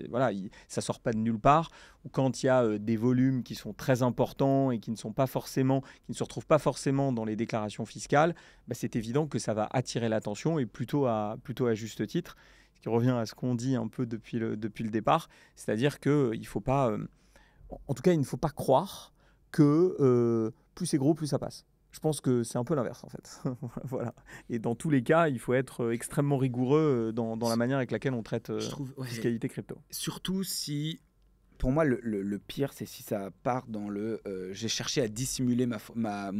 voilà, ça sort pas de nulle part. Ou quand il y a des volumes qui sont très importants et qui ne se retrouvent pas forcément dans les déclarations fiscales, c'est évident que ça va attirer l'attention et plutôt à juste titre. Ce qui revient à ce qu'on dit un peu depuis le départ, c'est-à-dire qu'il faut pas, en tout cas, il ne faut pas croire que plus c'est gros, plus ça passe. Je pense que c'est un peu l'inverse, en fait. Voilà. Et dans tous les cas, il faut être extrêmement rigoureux dans la manière avec laquelle on traite fiscalité crypto. Surtout si, pour moi, le pire, c'est si ça part dans j'ai cherché à dissimuler ma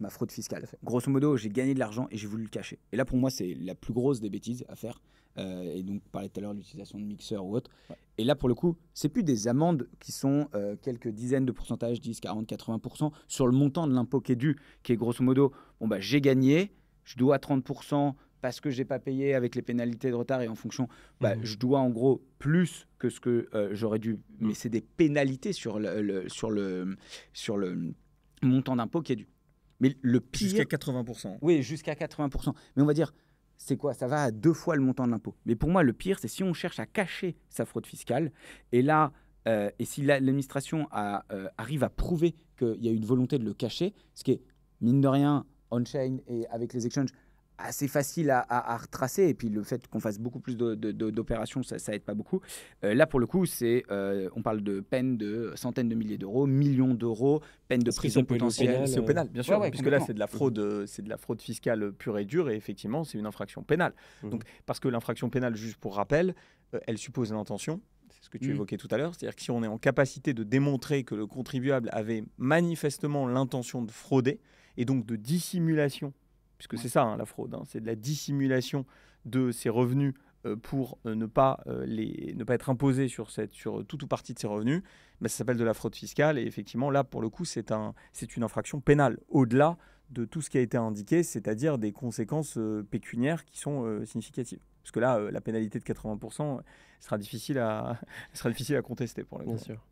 fraude fiscale. Grosso modo, j'ai gagné de l'argent et j'ai voulu le cacher. Et là, pour moi, c'est la plus grosse des bêtises à faire. Et donc, on parlait tout à l'heure de l'utilisation de mixeurs ou autre. Ouais. Et là, pour le coup, c'est plus des amendes qui sont quelques dizaines de pourcentages, 10, 40, 80% sur le montant de l'impôt qui est dû, qui est grosso modo, j'ai gagné, je dois 30% parce que je n'ai pas payé avec les pénalités de retard et en fonction, je dois en gros plus que ce que j'aurais dû. Mais c'est des pénalités sur le montant d'impôt qui est dû. Mais le pire... Jusqu'à 80%. Oui, jusqu'à 80%. Mais on va dire... C'est quoi? Ça va à 2 fois le montant de l'impôt. Mais pour moi, le pire, c'est si on cherche à cacher sa fraude fiscale. Et là, et si l'administration arrive à prouver qu'il y a une volonté de le cacher, ce qui est, mine de rien, on-chain et avec les exchanges, assez facile à retracer. Et puis le fait qu'on fasse beaucoup plus d'opérations, ça aide pas beaucoup. Là, pour le coup, on parle de peine de centaines de milliers d'euros, millions d'euros, peine de prison potentielle. C'est au pénal, bien sûr, puisque là, c'est de la fraude fiscale pure et dure, et effectivement, c'est une infraction pénale. Donc, parce que l'infraction pénale, juste pour rappel, elle suppose l'intention. C'est ce que tu évoquais tout à l'heure. C'est-à-dire que si on est en capacité de démontrer que le contribuable avait manifestement l'intention de frauder, et donc de dissimulation, puisque c'est ça, la fraude, c'est de la dissimulation de ses revenus pour ne pas être imposé sur toute ou partie de ses revenus, ça s'appelle de la fraude fiscale. Et effectivement, là, pour le coup, c'est une infraction pénale, au-delà de tout ce qui a été indiqué, c'est-à-dire des conséquences pécuniaires qui sont significatives. Parce que là, la pénalité de 80% sera difficile à contester pour le coup. Bien sûr.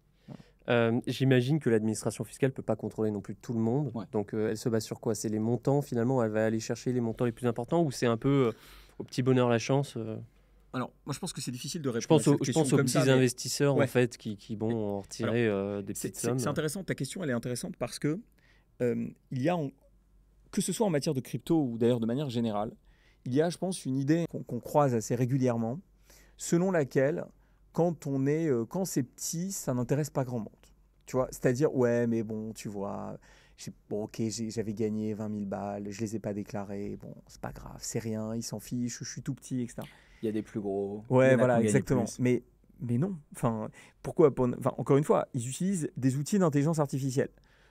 J'imagine que l'administration fiscale ne peut pas contrôler non plus tout le monde. Ouais. Donc, elle se base sur quoi? C'est les montants, finalement? Elle va aller chercher les montants les plus importants, ou c'est un peu au petit bonheur la chance Alors, moi, je pense que c'est difficile de répondre je pense aux petits investisseurs, en fait, qui vont en retirer des petites sommes. C'est intéressant. Ta question, elle est intéressante parce que il y a, que ce soit en matière de crypto ou d'ailleurs de manière générale, il y a, je pense, une idée qu'on croise assez régulièrement, selon laquelle... Quand c'est petit, ça n'intéresse pas grand monde. Tu vois, c'est-à-dire, ouais, mais bon, tu vois, j'avais gagné 20 000 balles, je les ai pas déclarées, bon, c'est pas grave, c'est rien, ils s'en fichent, je suis tout petit, etc. Il y a des plus gros. Ouais, voilà, exactement. Mais non. Enfin, pourquoi? Encore une fois, ils utilisent des outils d'intelligence artificielle.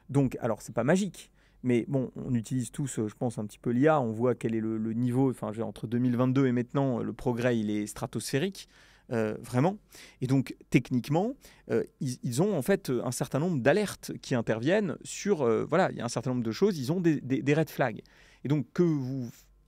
Donc, alors, c'est pas magique. Mais bon, on utilise tous, je pense, un petit peu l'IA. On voit quel est le niveau. Entre 2022 et maintenant, le progrès, il est stratosphérique. Vraiment. Et donc, techniquement, ils ont en fait un certain nombre d'alertes qui interviennent sur... il y a un certain nombre de choses, ils ont des red flags. Et donc,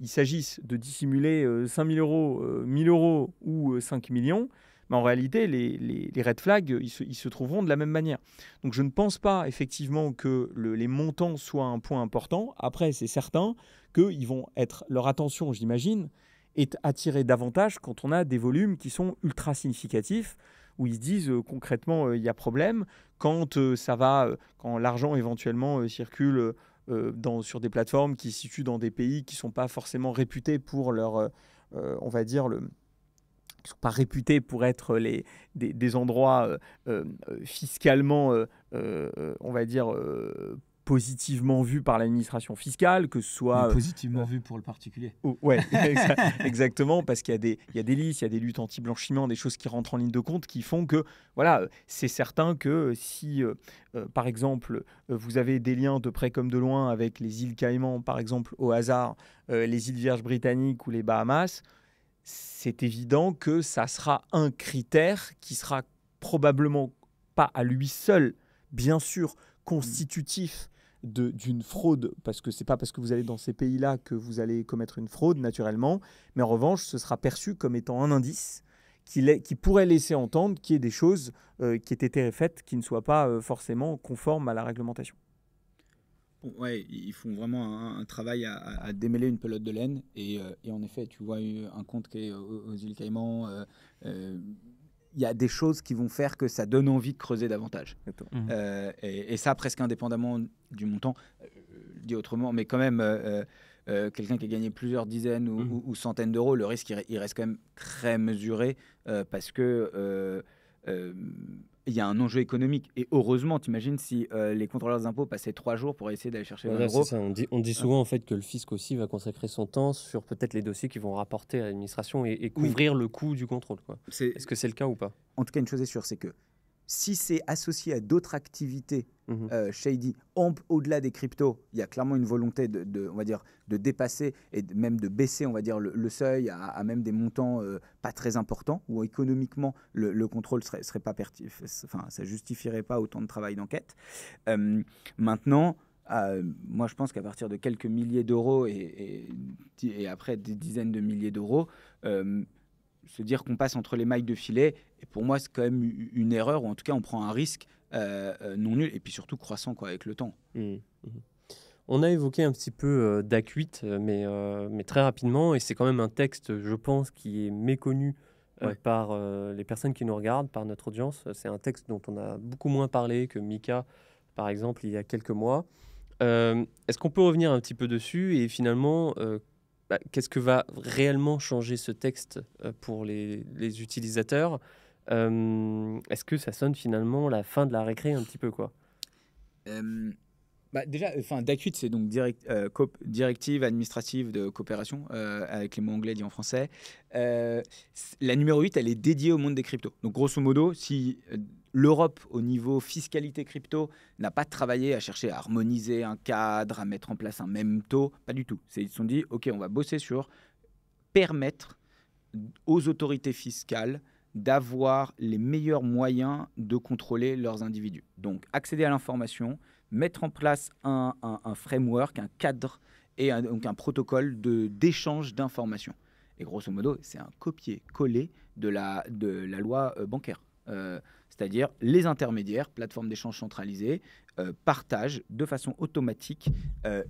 il s'agisse de dissimuler 5 000 euros, 1 000 euros ou 5 millions, en réalité, les red flags, ils se trouveront de la même manière. Donc, je ne pense pas effectivement que les montants soient un point important. Après, c'est certain qu'ils vont être... Leur attention, j'imagine, est attiré davantage quand on a des volumes qui sont ultra significatifs, où ils se disent concrètement il y a problème, quand l'argent éventuellement circule sur des plateformes qui se situent dans des pays qui ne sont pas forcément réputés pour leur, qui qui sont pas réputés pour être des endroits fiscalement, on va dire, positivement vus par l'administration fiscale, que ce soit... positivement vu pour le particulier. Ouais, exactement, parce qu'il y a des listes, il y a des luttes anti-blanchiment, des choses qui rentrent en ligne de compte qui font que, voilà, c'est certain que si, par exemple, vous avez des liens de près comme de loin avec les îles Caïmans, par exemple, au hasard, les îles Vierges britanniques ou les Bahamas, c'est évident que ça sera un critère qui sera probablement pas à lui seul, bien sûr, constitutif d'une fraude, parce que c'est pas parce que vous allez dans ces pays-là que vous allez commettre une fraude naturellement, mais en revanche, ce sera perçu comme étant un indice qui pourrait laisser entendre qu'il y ait des choses qui aient été faites qui ne soient pas forcément conformes à la réglementation. Ouais, ils font vraiment un travail à démêler une pelote de laine. Et en effet, tu vois un compte qui est aux îles Caïmans, il y a des choses qui vont faire que ça donne envie de creuser davantage. Et ça, presque indépendamment du montant, dit autrement, mais quand même, quelqu'un qui a gagné plusieurs dizaines ou centaines d'euros, le risque, il reste quand même très mesuré parce que... il y a un enjeu économique. Et heureusement, t'imagines si les contrôleurs des impôts passaient 3 jours pour essayer d'aller chercher 20 euros. C'est ça. On dit souvent en fait que le fisc aussi va consacrer son temps sur peut-être les dossiers qui vont rapporter à l'administration et couvrir le coût du contrôle, quoi. Est-ce que c'est le cas ou pas? En tout cas, une chose est sûre, c'est que si c'est associé à d'autres activités shady, au-delà des cryptos, il y a clairement une volonté on va dire, de dépasser et même de baisser, on va dire, le seuil à même des montants pas très importants, où économiquement le contrôle serait pas enfin, ça justifierait pas autant de travail d'enquête. Maintenant, moi je pense qu'à partir de quelques milliers d'euros et après des dizaines de milliers d'euros, se dire qu'on passe entre les mailles de filet, et pour moi c'est quand même une erreur, ou en tout cas on prend un risque non nul, et puis surtout croissant avec le temps. On a évoqué un petit peu DAC 8, mais très rapidement, et c'est quand même un texte, je pense, qui est méconnu par les personnes qui nous regardent, par notre audience. C'est un texte dont on a beaucoup moins parlé que MiCA, par exemple, il y a quelques mois. Est-ce qu'on peut revenir un petit peu dessus, et finalement... qu'est-ce que va réellement changer ce texte pour les utilisateurs? Est-ce que ça sonne finalement la fin de la récré un petit peu, quoi? Déjà, DAC 8, c'est donc directive administrative de coopération, avec les mots anglais dit en français. La numéro 8, elle est dédiée au monde des cryptos. Donc, grosso modo, si l'Europe, au niveau fiscalité crypto, n'a pas travaillé à chercher à harmoniser un cadre, à mettre en place un même taux, pas du tout. Ils se sont dit, OK, on va bosser sur permettre aux autorités fiscales d'avoir les meilleurs moyens de contrôler leurs individus. Donc, accéder à l'information, mettre en place un framework, un cadre et donc un protocole d'échange d'informations. Et grosso modo, c'est un copier-coller de la loi bancaire. C'est-à-dire les intermédiaires, plateformes d'échange centralisées, partagent de façon automatique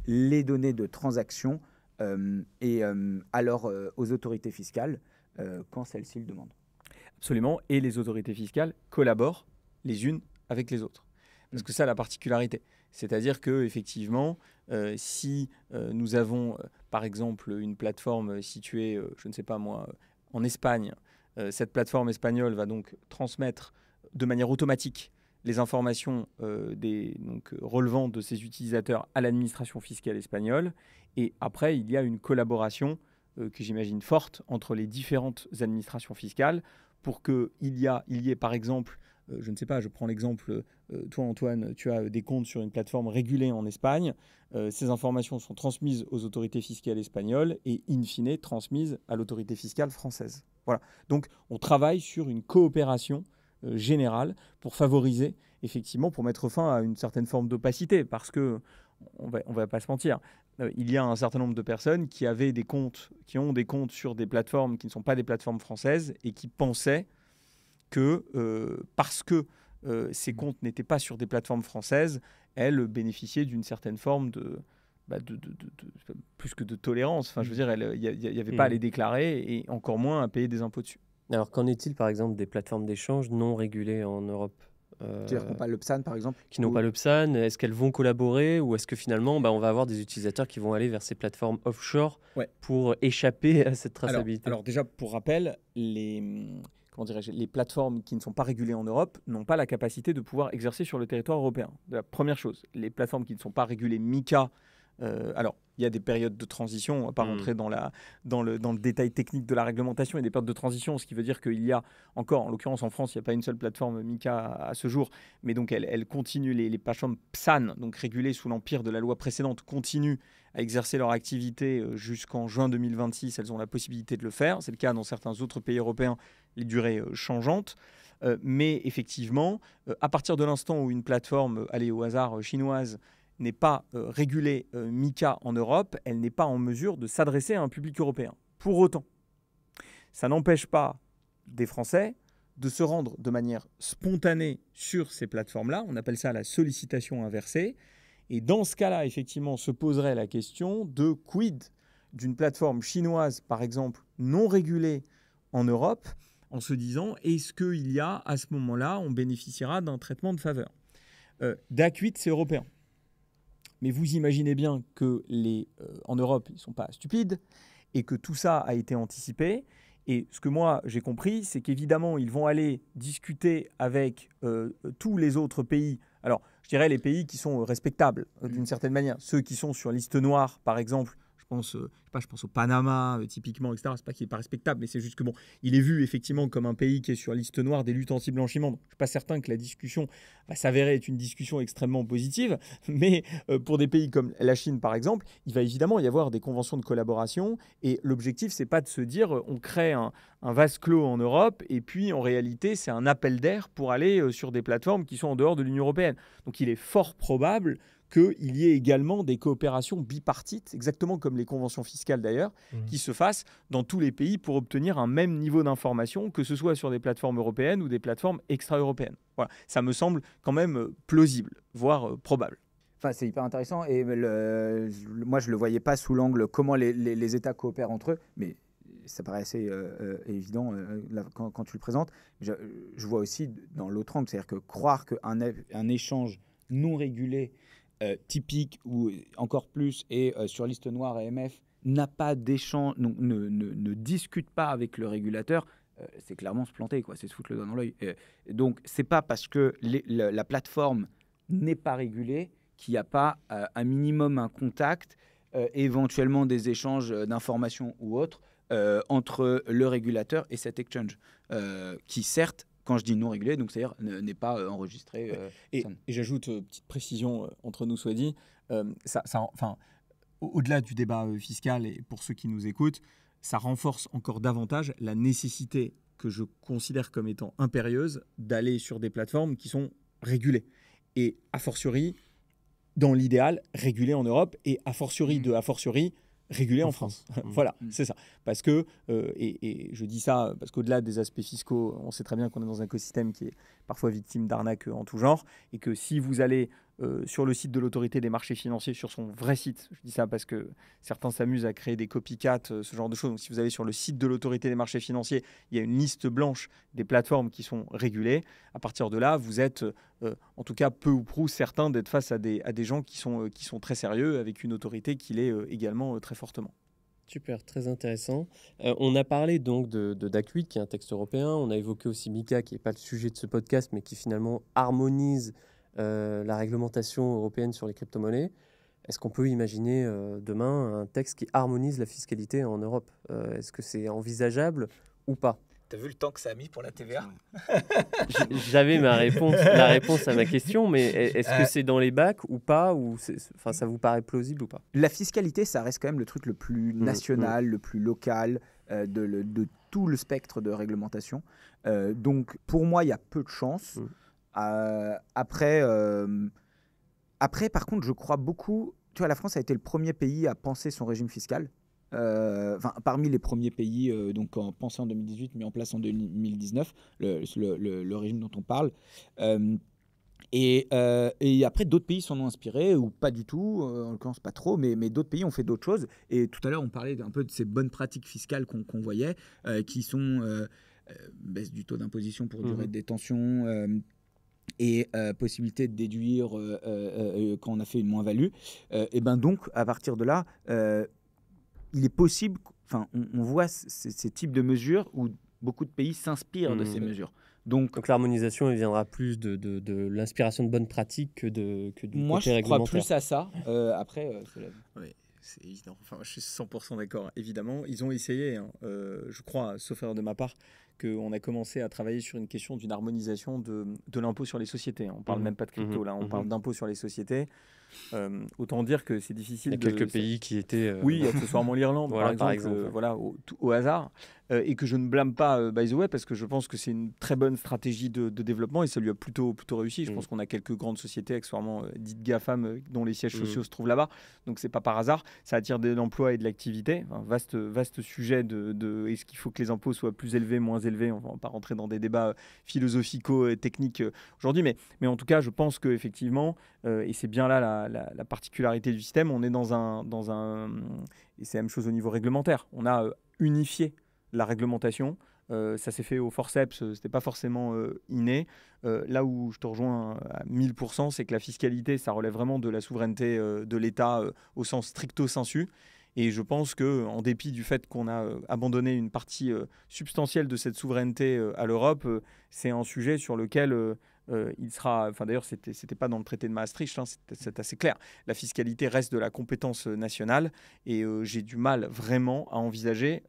les données de transactions aux autorités fiscales quand celles-ci le demandent. Absolument, et les autorités fiscales collaborent les unes avec les autres. Parce que ça, la particularité. C'est-à-dire qu'effectivement, si nous avons, par exemple, une plateforme située, je ne sais pas moi, en Espagne, cette plateforme espagnole va donc transmettre de manière automatique les informations relevant de ses utilisateurs à l'administration fiscale espagnole. Et après, il y a une collaboration que j'imagine forte entre les différentes administrations fiscales pour qu'il y ait, par exemple, je ne sais pas, je prends l'exemple, toi Antoine, tu as des comptes sur une plateforme régulée en Espagne, ces informations sont transmises aux autorités fiscales espagnoles et in fine transmises à l'autorité fiscale française. Voilà. Donc on travaille sur une coopération générale pour favoriser, effectivement, pour mettre fin à une certaine forme d'opacité, parce que on va pas se mentir, il y a un certain nombre de personnes qui ont des comptes sur des plateformes qui ne sont pas des plateformes françaises et qui pensaient que parce que ces comptes n'étaient pas sur des plateformes françaises, elles bénéficiaient d'une certaine forme de plus que de tolérance. Enfin, je veux dire, il n'y avait pas à les déclarer et encore moins à payer des impôts dessus. Alors, qu'en est-il, par exemple, des plateformes d'échange non régulées en Europe? C'est-à-dire qu'on parle le PSAN, par exemple, qui n'ont pas le PSAN, est-ce qu'elles vont collaborer ou est-ce que finalement, on va avoir des utilisateurs qui vont aller vers ces plateformes offshore pour échapper à cette traçabilité? Alors déjà, pour rappel, les plateformes qui ne sont pas régulées en Europe n'ont pas la capacité de pouvoir exercer sur le territoire européen. La première chose, les plateformes qui ne sont pas régulées MiCA, alors il y a des périodes de transition, on ne va pas rentrer dans le détail technique de la réglementation, il y a des périodes de transition, ce qui veut dire qu'il y a encore, en l'occurrence en France, il n'y a pas une seule plateforme MiCA à ce jour, mais donc elle continue, les plateformes PSAN, donc régulées sous l'empire de la loi précédente, continuent à exercer leur activité jusqu'en juin 2026, elles ont la possibilité de le faire, c'est le cas dans certains autres pays européens, les durées changeantes. Mais effectivement, à partir de l'instant où une plateforme, allez au hasard, chinoise, n'est pas régulée MiCA en Europe, elle n'est pas en mesure de s'adresser à un public européen. Pour autant, ça n'empêche pas des Français de se rendre de manière spontanée sur ces plateformes-là. On appelle ça la sollicitation inversée. Et dans ce cas-là, effectivement, se poserait la question de quid d'une plateforme chinoise, par exemple, non régulée en Europe, en se disant, est-ce qu'il y a, à ce moment-là, on bénéficiera d'un traitement de faveur. DAC8, c'est européen. Mais vous imaginez bien que en Europe, ils ne sont pas stupides et que tout ça a été anticipé. Et ce que moi, j'ai compris, c'est qu'évidemment, ils vont aller discuter avec tous les autres pays. Alors, je dirais les pays qui sont respectables, d'une certaine manière. Ceux qui sont sur liste noire, par exemple, je pense au Panama, typiquement, etc. C'est pas qu'il n'est pas respectable, mais c'est juste que il est vu effectivement comme un pays qui est sur liste noire des luttes anti-blanchiment. Donc, je ne suis pas certain que la discussion va s'avérer être une discussion extrêmement positive, mais pour des pays comme la Chine, par exemple, il va évidemment y avoir des conventions de collaboration et l'objectif, c'est pas de se dire on crée un vase clos en Europe et puis en réalité, c'est un appel d'air pour aller sur des plateformes qui sont en dehors de l'Union européenne. Donc, il est fort probable qu'il y ait également des coopérations bipartites, exactement comme les conventions fiscales d'ailleurs, qui se fassent dans tous les pays pour obtenir un même niveau d'information, que ce soit sur des plateformes européennes ou des plateformes extra-européennes. Voilà. Ça me semble quand même plausible, voire probable. Enfin, c'est hyper intéressant et moi, je ne le voyais pas sous l'angle comment les États coopèrent entre eux, mais ça paraît assez évident là, quand tu le présentes. Je vois aussi dans l'autre angle, c'est-à-dire que croire qu'un échange non régulé typique ou encore plus et sur liste noire AMF n'a pas d'échange, ne discute pas avec le régulateur, c'est clairement se planter, quoi. C'est se foutre le doigt dans l'œil. Donc c'est pas parce que la plateforme n'est pas régulée qu'il n'y a pas un minimum un contact, éventuellement des échanges d'informations ou autres entre le régulateur et cet exchange qui certes, quand je dis non régulé, donc c'est-à-dire n'est pas enregistré. Et j'ajoute, petite précision entre nous soit dit, au-delà du débat fiscal, et pour ceux qui nous écoutent, ça renforce encore davantage la nécessité que je considère comme étant impérieuse d'aller sur des plateformes qui sont régulées. Et a fortiori, dans l'idéal, régulées en Europe et a fortiori régulé en France. Voilà, c'est ça. Parce que, et je dis ça parce qu'au-delà des aspects fiscaux, on sait très bien qu'on est dans un écosystème qui est parfois victime d'arnaques en tout genre, et que si vous allez sur le site de l'autorité des marchés financiers, sur son vrai site, je dis ça parce que certains s'amusent à créer des copycats, ce genre de choses, donc si vous allez sur le site de l'autorité des marchés financiers, il y a une liste blanche des plateformes qui sont régulées. À partir de là, vous êtes en tout cas peu ou prou certains d'être face à des gens qui sont très sérieux, avec une autorité qui l'est également très fortement. Super, très intéressant. On a parlé donc de DAC8, qui est un texte européen. On a évoqué aussi MiCA, qui n'est pas le sujet de ce podcast, mais qui finalement harmonise la réglementation européenne sur les crypto-monnaies. Est-ce qu'on peut imaginer demain un texte qui harmonise la fiscalité en Europe ? Est-ce que c'est envisageable ou pas ? T'as vu le temps que ça a mis pour la TVA ? J'avais la réponse à ma question, mais est-ce que c'est dans les bacs ou pas, ou ça vous paraît plausible ou pas ? La fiscalité, ça reste quand même le truc le plus national, le plus local de tout le spectre de réglementation. Donc, pour moi, il y a peu de chances. Après, par contre, je crois beaucoup... Tu vois, la France a été le premier pays à penser son régime fiscal. Parmi les premiers pays donc pensé en 2018, mis en place en 2019, le régime dont on parle. Et après, d'autres pays s'en ont inspirés, ou pas du tout, en l'occurrence pas trop, mais d'autres pays ont fait d'autres choses. Et tout à l'heure, on parlait un peu de ces bonnes pratiques fiscales qu'on voyait, qui sont baisse du taux d'imposition pour durée de détention, et possibilité de déduire quand on a fait une moins-value. Et ben donc, à partir de là, il est possible, on voit ces types de mesures où beaucoup de pays s'inspirent de ces mesures. Donc l'harmonisation, elle viendra plus de l'inspiration de bonnes pratiques que du côté réglementaire. Moi, je crois plus à ça. Après, oui, c'est évident. Enfin, je suis 100% d'accord. Évidemment, ils ont essayé, hein. Je crois, sauf erreur de ma part, qu'on a commencé à travailler sur une question d'une harmonisation de l'impôt sur les sociétés. On ne parle même pas de crypto, là. On parle d'impôt sur les sociétés. Autant dire que c'est difficile. Il y a quelques pays qui étaient... Oui, accessoirement l'Irlande, par exemple. Voilà, au hasard. Et que je ne blâme pas, by the way, parce que je pense que c'est une très bonne stratégie de développement et ça lui a plutôt réussi. Je pense qu'on a quelques grandes sociétés, accessoirement dites GAFAM, dont les sièges sociaux se trouvent là-bas. Donc, c'est pas par hasard. Ça attire de l'emploi et de l'activité. Enfin, vaste sujet est-ce qu'il faut que les impôts soient plus élevés, moins élevés. On ne va pas rentrer dans des débats philosophico-techniques aujourd'hui. Mais en tout cas, je pense qu'effectivement, et c'est bien là la particularité du système, on est dans un et c'est la même chose au niveau réglementaire. On a unifié la réglementation, ça s'est fait au forceps, c'était pas forcément inné. Là où je te rejoins à 1000%, c'est que la fiscalité, ça relève vraiment de la souveraineté de l'État au sens stricto sensu. Et je pense qu'en dépit du fait qu'on a abandonné une partie substantielle de cette souveraineté à l'Europe, c'est un sujet sur lequel il sera... Enfin, d'ailleurs, c'était pas dans le traité de Maastricht, hein, c'est assez clair. La fiscalité reste de la compétence nationale et j'ai du mal vraiment à envisager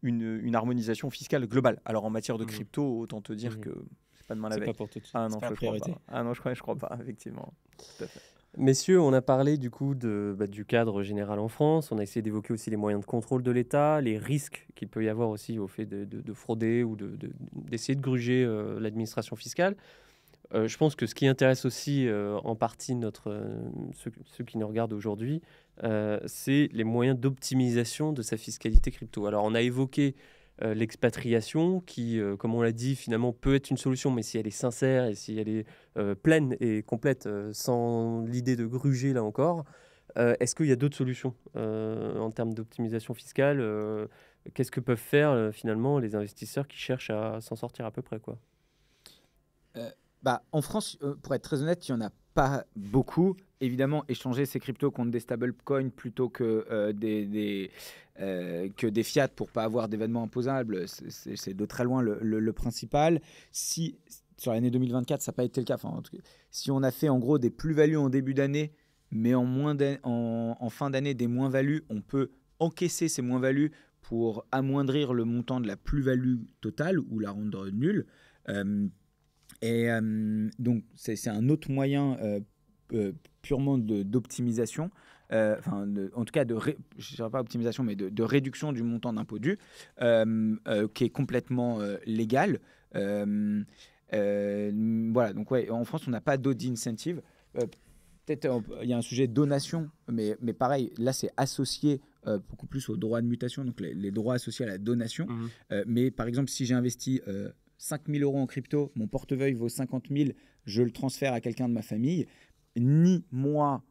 une harmonisation fiscale globale. Alors, en matière de crypto, autant te dire que c'est pas demain la veille. C'est pas pour tout de suite. Ah non, pas la priorité. Je crois pas, effectivement. Tout à fait. Messieurs, on a parlé du coup du cadre général en France. On a essayé d'évoquer aussi les moyens de contrôle de l'État, les risques qu'il peut y avoir aussi au fait de frauder ou d'essayer de gruger l'administration fiscale. Je pense que ce qui intéresse aussi en partie ceux qui nous regardent aujourd'hui, c'est les moyens d'optimisation de sa fiscalité crypto. Alors, on a évoqué l'expatriation qui, comme on l'a dit, finalement peut être une solution, mais si elle est sincère et si elle est pleine et complète, sans l'idée de gruger là encore, est-ce qu'il y a d'autres solutions en termes d'optimisation fiscale qu'est-ce que peuvent faire finalement les investisseurs qui cherchent à s'en sortir à peu près, quoi? En France, pour être très honnête, il n'y en a pas beaucoup. Évidemment, échanger ces cryptos contre des stablecoins plutôt que des fiat pour ne pas avoir d'événements imposables, c'est de très loin le principal. Si sur l'année 2024, ça n'a pas été le cas, en tout cas, si on a fait en gros des plus-values en début d'année, mais en fin d'année des moins-values, on peut encaisser ces moins-values pour amoindrir le montant de la plus-value totale ou la rendre nulle. Donc, c'est un autre moyen purement d'optimisation, en tout cas, je ne dirais pas optimisation, mais de réduction du montant d'impôt dû, qui est complètement légal. Voilà, donc ouais, en France, on n'a pas d'autres incentives. Peut-être il y a un sujet de donation, mais pareil, là, c'est associé beaucoup plus aux droits de mutation, donc les droits associés à la donation. Mais par exemple, si j'ai investi 5 000 € en crypto, mon portefeuille vaut 50 000, je le transfère à quelqu'un de ma famille, ni moi,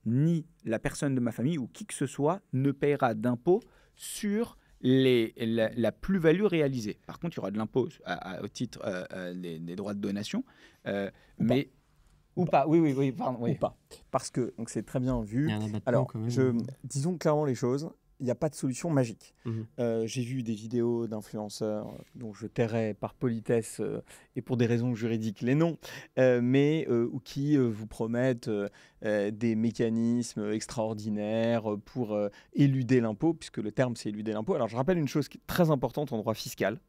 ni la personne de ma famille ou qui que ce soit ne paiera d'impôt sur la plus-value réalisée. Par contre, il y aura de l'impôt au titre des droits de donation, mais... Ou pas, oui, pardon. Oui. Ou pas, parce que c'est très bien vu. Alors, disons clairement les choses. Il n'y a pas de solution magique. J'ai vu des vidéos d'influenceurs dont je tairai par politesse et pour des raisons juridiques les noms, mais qui vous promettent des mécanismes extraordinaires pour éluder l'impôt, puisque le terme c'est éluder l'impôt. Alors je rappelle une chose qui est très importante en droit fiscal.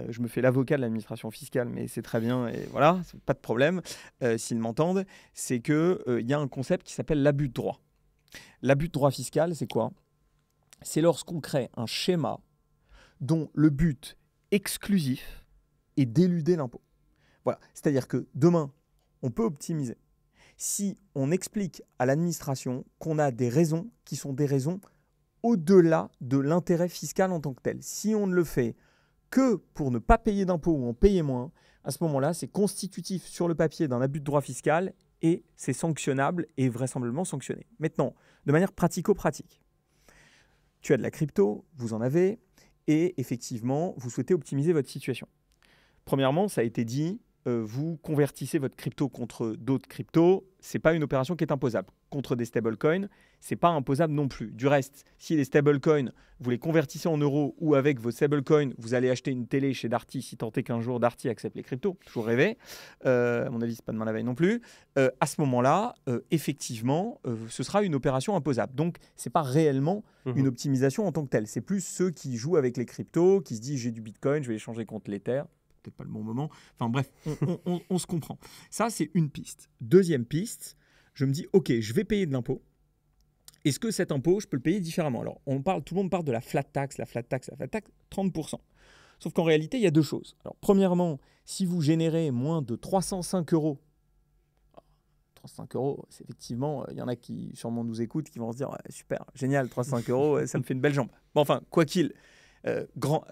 Je me fais l'avocat de l'administration fiscale, mais c'est très bien, et voilà, c'est pas de problème s'ils m'entendent. C'est qu'il y a un concept qui s'appelle l'abus de droit. L'abus de droit fiscal, c'est quoi ? C'est lorsqu'on crée un schéma dont le but exclusif est d'éluder l'impôt. Voilà. C'est-à-dire que demain, on peut optimiser si on explique à l'administration qu'on a des raisons qui sont des raisons au-delà de l'intérêt fiscal en tant que tel. Si on ne le fait que pour ne pas payer d'impôts ou en payer moins, à ce moment-là, c'est constitutif sur le papier d'un abus de droit fiscal et c'est sanctionnable et vraisemblablement sanctionné. Maintenant, de manière pratico-pratique, tu as de la crypto, vous en avez, et effectivement, vous souhaitez optimiser votre situation. Premièrement, ça a été dit, vous convertissez votre crypto contre d'autres cryptos, ce n'est pas une opération qui est imposable. Contre des stablecoins, ce n'est pas imposable non plus. Du reste, si les stablecoins, vous les convertissez en euros ou avec vos stablecoins, vous allez acheter une télé chez Darty, si tant est qu'un jour Darty accepte les cryptos, toujours rêvé, à mon avis, ce n'est pas demain la veille non plus, à ce moment-là, effectivement, ce sera une opération imposable. Donc, ce n'est pas réellement une optimisation en tant que telle. C'est plus ceux qui jouent avec les cryptos, qui se disent j'ai du Bitcoin, je vais échanger contre l'Ether. Peut-être pas le bon moment. Enfin bref, on se comprend. Ça, c'est une piste. Deuxième piste, je me dis, OK, je vais payer de l'impôt. Est-ce que cet impôt, je peux le payer différemment? Alors, tout le monde parle de la flat tax, 30%. Sauf qu'en réalité, il y a deux choses. Alors, premièrement, si vous générez moins de 305 euros, 305 euros, c'est effectivement, il y en a qui sûrement nous écoutent, qui vont se dire, ouais, super, génial, 305 euros, ça me fait une belle jambe. Bon, enfin, quoi qu'il,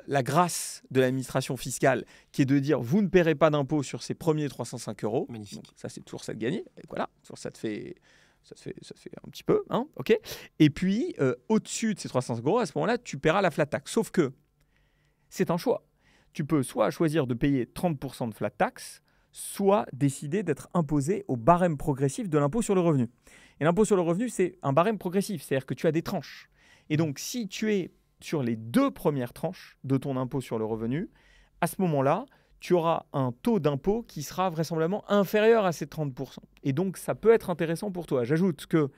la grâce de l'administration fiscale qui est de dire vous ne paierez pas d'impôt sur ces premiers 305 euros. Magnifique. Donc, ça, c'est toujours ça de gagner. Et voilà, ça te fait un petit peu. Hein, ok. Et puis, au-dessus de ces 305 euros, à ce moment-là, tu paieras la flat tax. Sauf que c'est un choix. Tu peux soit choisir de payer 30% de flat tax, soit décider d'être imposé au barème progressif de l'impôt sur le revenu. Et l'impôt sur le revenu, c'est un barème progressif, c'est-à-dire que tu as des tranches. Et donc, si tu es sur les 2 premières tranches de ton impôt sur le revenu, à ce moment-là, tu auras un taux d'impôt qui sera vraisemblablement inférieur à ces 30%. Et donc, ça peut être intéressant pour toi. J'ajoute que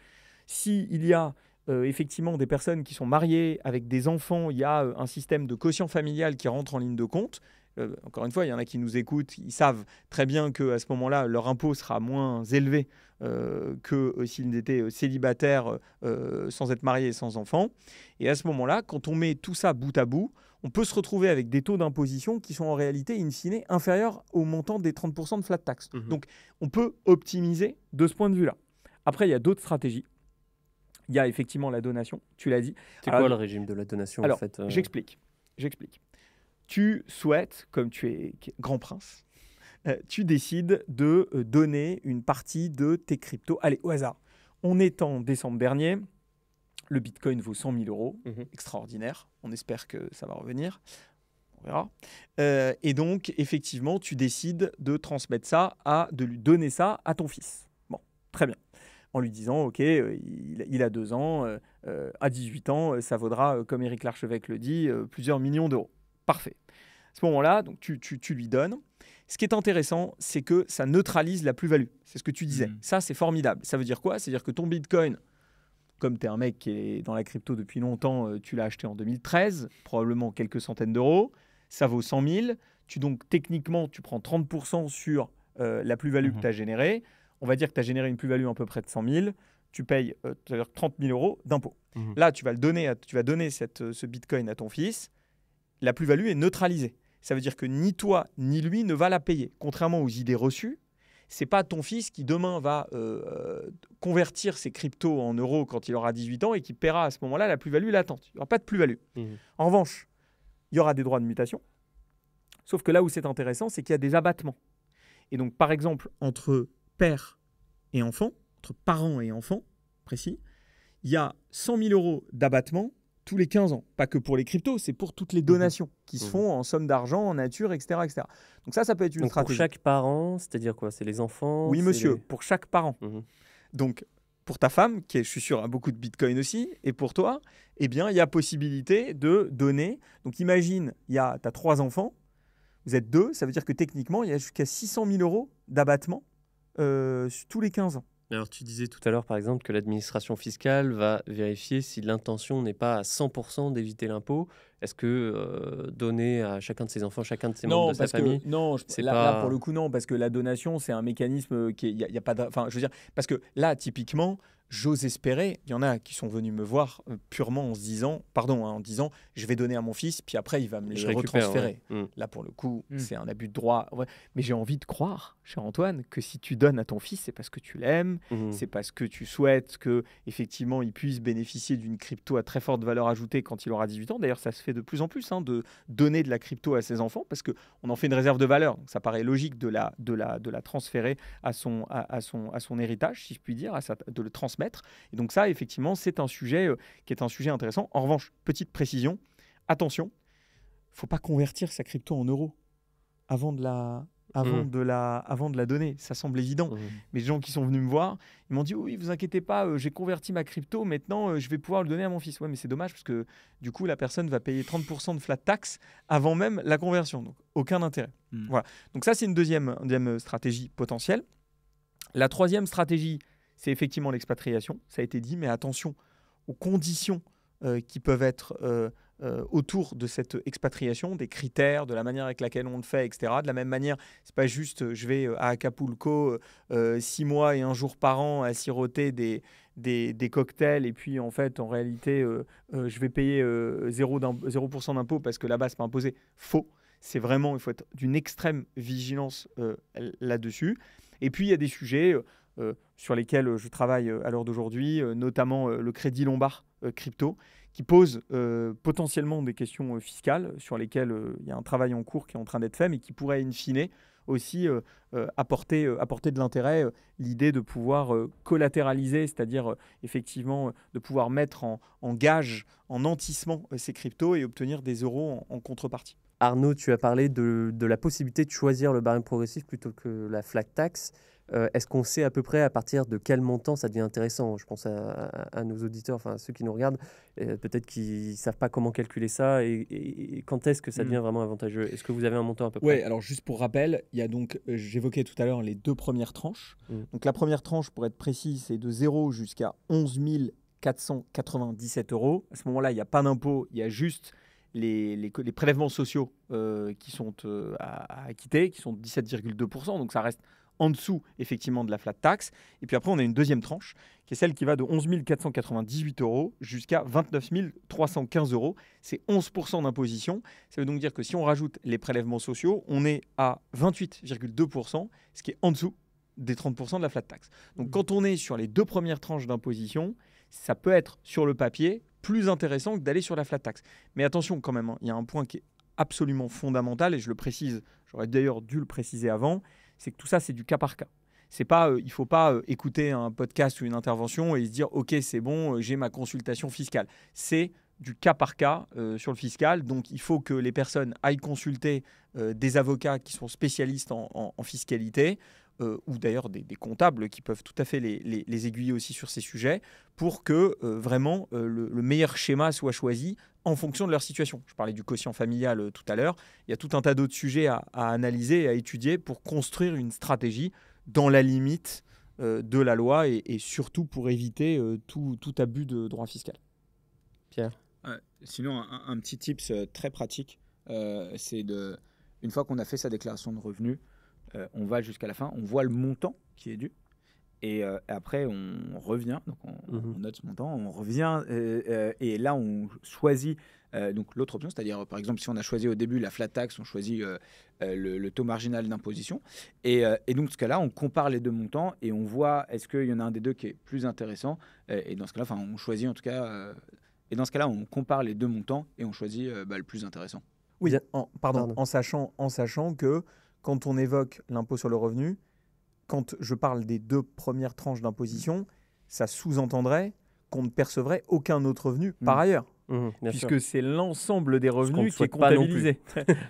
s'il y a effectivement des personnes qui sont mariées avec des enfants, il y a un système de quotient familial qui rentre en ligne de compte. Encore une fois, il y en a qui nous écoutent, ils savent très bien qu'à ce moment-là, leur impôt sera moins élevé que s'ils étaient célibataires sans être mariés et sans enfants. Et à ce moment-là, quand on met tout ça bout à bout, on peut se retrouver avec des taux d'imposition qui sont en réalité, in fine, inférieurs au montant des 30% de flat tax. Donc, on peut optimiser de ce point de vue-là. Après, il y a d'autres stratégies. Il y a effectivement la donation, tu l'as dit. C'est quoi le régime de la donation alors, en fait J'explique. Tu souhaites, comme tu es grand prince, tu décides de donner une partie de tes cryptos. Allez, au hasard. On est en décembre dernier. Le Bitcoin vaut 100 000 euros. Extraordinaire. On espère que ça va revenir. On verra. Et donc, effectivement, tu décides de transmettre ça, de lui donner ça à ton fils. Bon, très bien. En lui disant, OK, il a 2 ans, à 18 ans, ça vaudra, comme Éric Larchevêque le dit, plusieurs millions d'euros. Parfait. À ce moment-là, donc tu lui donnes. Ce qui est intéressant, c'est que ça neutralise la plus-value. C'est ce que tu disais. Ça, c'est formidable. Ça veut dire quoi? C'est-à-dire que ton Bitcoin, comme tu es un mec qui est dans la crypto depuis longtemps, tu l'as acheté en 2013, probablement quelques centaines d'euros. Ça vaut 100 000. Donc, techniquement, tu prends 30% sur la plus-value que tu as générée. On va dire que tu as généré une plus-value à peu près de 100 000. Tu payes 30 000 euros d'impôt. Là, tu vas donner ce Bitcoin à ton fils. La plus-value est neutralisée. Ça veut dire que ni toi ni lui ne va la payer. Contrairement aux idées reçues, ce n'est pas ton fils qui demain va convertir ses cryptos en euros quand il aura 18 ans et qui paiera à ce moment-là la plus-value latente. Il n'y aura pas de plus-value. En revanche, il y aura des droits de mutation. Sauf que là où c'est intéressant, c'est qu'il y a des abattements. Et donc, par exemple, entre père et enfant, entre parents et enfants, précis, il y a 100 000 euros d'abattement tous les 15 ans. Pas que pour les cryptos, c'est pour toutes les donations qui se font en somme d'argent, en nature, etc. etc. Donc ça peut être une stratégie. Pour chaque parent, c'est-à-dire quoi? C'est les enfants? Oui, monsieur, pour chaque parent. Donc, pour ta femme, qui, je suis sûr, a beaucoup de Bitcoin aussi, et pour toi, eh bien, il y a possibilité de donner. Donc, imagine, tu as 3 enfants, vous êtes 2, ça veut dire que techniquement, il y a jusqu'à 600 000 euros d'abattement tous les 15 ans. Alors, tu disais tout à l'heure, par exemple, que l'administration fiscale va vérifier si l'intention n'est pas à 100% d'éviter l'impôt. Est-ce que donner à chacun de ses enfants, chacun de ses membres de sa famille... Non, là, pour le coup, non, parce que la donation, c'est un mécanisme qui... Y a pas enfin, je veux dire, parce que là, typiquement, j'ose espérer, il y en a qui sont venus me voir purement en se disant, en disant, je vais donner à mon fils, puis après, il va me les retransférer. Ouais. Là, pour le coup, c'est un abus de droit. Ouais. Mais j'ai envie de croire, cher Antoine, que si tu donnes à ton fils, c'est parce que tu l'aimes, c'est parce que tu souhaites que effectivement, il puisse bénéficier d'une crypto à très forte valeur ajoutée quand il aura 18 ans. D'ailleurs, ça se fait de plus en plus, de donner de la crypto à ses enfants, parce qu'on en fait une réserve de valeur. Donc, ça paraît logique de la transférer à son héritage, si je puis dire, de le transmettre. Et donc ça, effectivement, c'est un sujet qui est un sujet intéressant. En revanche, petite précision, attention, il ne faut pas convertir sa crypto en euros avant de la avant de la donner. Ça semble évident. Mais les gens qui sont venus me voir, ils m'ont dit oui, vous inquiétez pas, j'ai converti ma crypto, maintenant je vais pouvoir le donner à mon fils. Ouais, mais c'est dommage parce que du coup, la personne va payer 30% de flat tax avant même la conversion. Donc, aucun intérêt. Voilà. Donc ça, c'est une deuxième stratégie potentielle. La troisième stratégie, c'est effectivement l'expatriation. Ça a été dit, mais attention aux conditions qui peuvent être autour de cette expatriation, des critères, de la manière avec laquelle on le fait, etc. De la même manière, c'est pas juste je vais à Acapulco 6 mois et 1 jour par an à siroter des cocktails et puis en fait en réalité je vais payer 0% d'impôt parce que là-bas c'est pas imposé. Faux. C'est vraiment, il faut être d'une extrême vigilance là-dessus. Et puis il y a des sujets sur lesquels je travaille à l'heure d'aujourd'hui, notamment le crédit lombard crypto, qui pose potentiellement des questions fiscales sur lesquelles il y a un travail en cours qui est en train d'être fait, mais qui pourrait in fine aussi apporter de l'intérêt. L'idée de pouvoir collatéraliser, c'est-à-dire effectivement de pouvoir mettre en gage, en nantissement ces cryptos et obtenir des euros en contrepartie. Arnaud, tu as parlé de la possibilité de choisir le barème progressif plutôt que la flat tax. Est-ce qu'on sait à peu près à partir de quel montant ça devient intéressant? Je pense à nos auditeurs, enfin à ceux qui nous regardent, peut-être qu'ils ne savent pas comment calculer ça et quand est-ce que ça devient vraiment avantageux? Est-ce que vous avez un montant à peu près? Oui, alors juste pour rappel, il y a donc, j'évoquais tout à l'heure les 2 premières tranches. Donc la première tranche, pour être précis, c'est de 0 jusqu'à 11 497 €. À ce moment-là, il n'y a pas d'impôt, il y a juste les prélèvements sociaux qui sont à acquitter, qui sont de 17,2%. Donc ça reste en dessous effectivement de la flat tax. Et puis après, on a une deuxième tranche qui est celle qui va de 11 498 € jusqu'à 29 315 €. C'est 11% d'imposition. Ça veut donc dire que si on rajoute les prélèvements sociaux, on est à 28,2%, ce qui est en dessous des 30% de la flat tax. Donc quand on est sur les 2 premières tranches d'imposition, ça peut être sur le papier plus intéressant que d'aller sur la flat tax. Mais attention quand même, il y a un point qui est absolument fondamental et je le précise, j'aurais d'ailleurs dû le préciser avant, c'est que tout ça, c'est du cas par cas. Il ne faut pas écouter un podcast ou une intervention et se dire « Ok, c'est bon, j'ai ma consultation fiscale ». C'est du cas par cas sur le fiscal. Donc, il faut que les personnes aillent consulter des avocats qui sont spécialistes en fiscalité ou d'ailleurs des comptables qui peuvent tout à fait les aiguiller aussi sur ces sujets pour que vraiment le meilleur schéma soit choisi en fonction de leur situation. Je parlais du quotient familial tout à l'heure. Il y a tout un tas d'autres sujets à analyser et à étudier pour construire une stratégie dans la limite de la loi et surtout pour éviter tout abus de droit fiscal. Pierre? Sinon, un petit tips très pratique, c'est une fois qu'on a fait sa déclaration de revenus, on va jusqu'à la fin, on voit le montant qui est dû. Et après, on revient, donc on note ce montant, on revient et là, on choisit donc l'autre option, c'est-à-dire, par exemple, si on a choisi au début la flat tax, on choisit le taux marginal d'imposition. Et donc, dans ce cas-là, on compare les deux montants et on voit est-ce qu'il y en a un des deux qui est plus intéressant. Et dans ce cas-là, on choisit en tout cas... et dans ce cas-là, on compare les deux montants et on choisit le plus intéressant. Oui, en sachant que quand on évoque l'impôt sur le revenu, quand je parle des 2 premières tranches d'imposition, ça sous-entendrait qu'on ne percevrait aucun autre revenu par ailleurs. Puisque c'est l'ensemble des revenus qui est comptabilisé.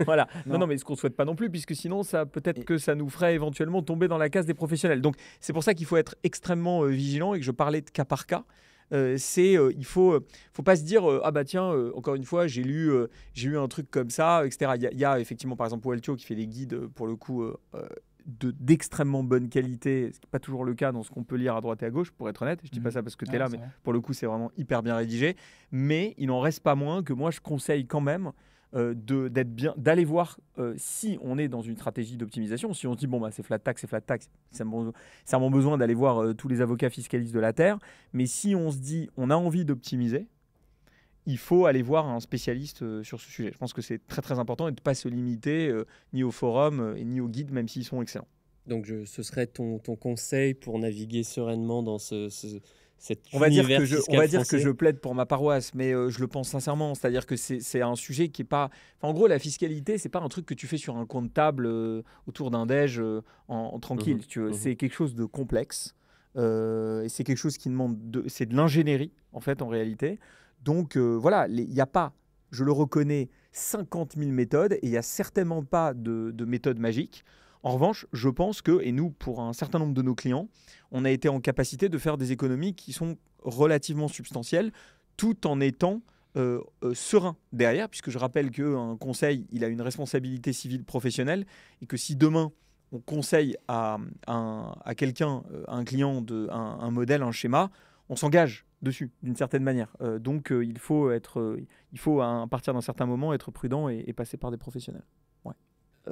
Voilà. Non, mais ce qu'on ne souhaite pas non plus, puisque sinon, peut-être que ça nous ferait éventuellement tomber dans la case des professionnels. Donc, c'est pour ça qu'il faut être extrêmement vigilant et que je parlais de cas par cas. Il faut pas se dire ah bah tiens encore une fois j'ai eu un truc comme ça, etc. Il y a effectivement par exemple Waltio qui fait des guides pour le coup d'extrêmement bonne qualité, ce qui n'est pas toujours le cas dans ce qu'on peut lire à droite et à gauche, pour être honnête. Je ne dis pas ça parce que tu es là, mais pour le coup c'est vraiment hyper bien rédigé. Mais il n'en reste pas moins que moi je conseille quand même d'aller voir si on est dans une stratégie d'optimisation. Si on se dit bon bah c'est flat tax, c'est vraiment besoin d'aller voir tous les avocats fiscalistes de la terre. Mais si on se dit on a envie d'optimiser, il faut aller voir un spécialiste sur ce sujet. Je pense que c'est très très important et de ne pas se limiter ni au forum ni au guide, même s'ils sont excellents. Donc ce serait ton conseil pour naviguer sereinement dans on va dire que je plaide pour ma paroisse, mais je le pense sincèrement. C'est-à-dire que c'est un sujet qui est pas... Enfin, en gros, la fiscalité, c'est pas un truc que tu fais sur un compte table autour d'un déj en tranquille. Tu veux. C'est quelque chose de complexe. Et c'est quelque chose qui demande... C'est de l'ingénierie, en fait, en réalité. Donc, voilà, il n'y a pas, je le reconnais, 50 000 méthodes et il n'y a certainement pas de méthode magique. En revanche, je pense que, et nous, pour un certain nombre de nos clients, on a été en capacité de faire des économies qui sont relativement substantielles, tout en étant serein derrière, puisque je rappelle qu'un conseil, il a une responsabilité civile professionnelle, et que si demain, on conseille à quelqu'un, à un client, un modèle, un schéma, on s'engage dessus d'une certaine manière. Donc, il faut, à partir d'un certain moment, être prudent et passer par des professionnels. Ouais.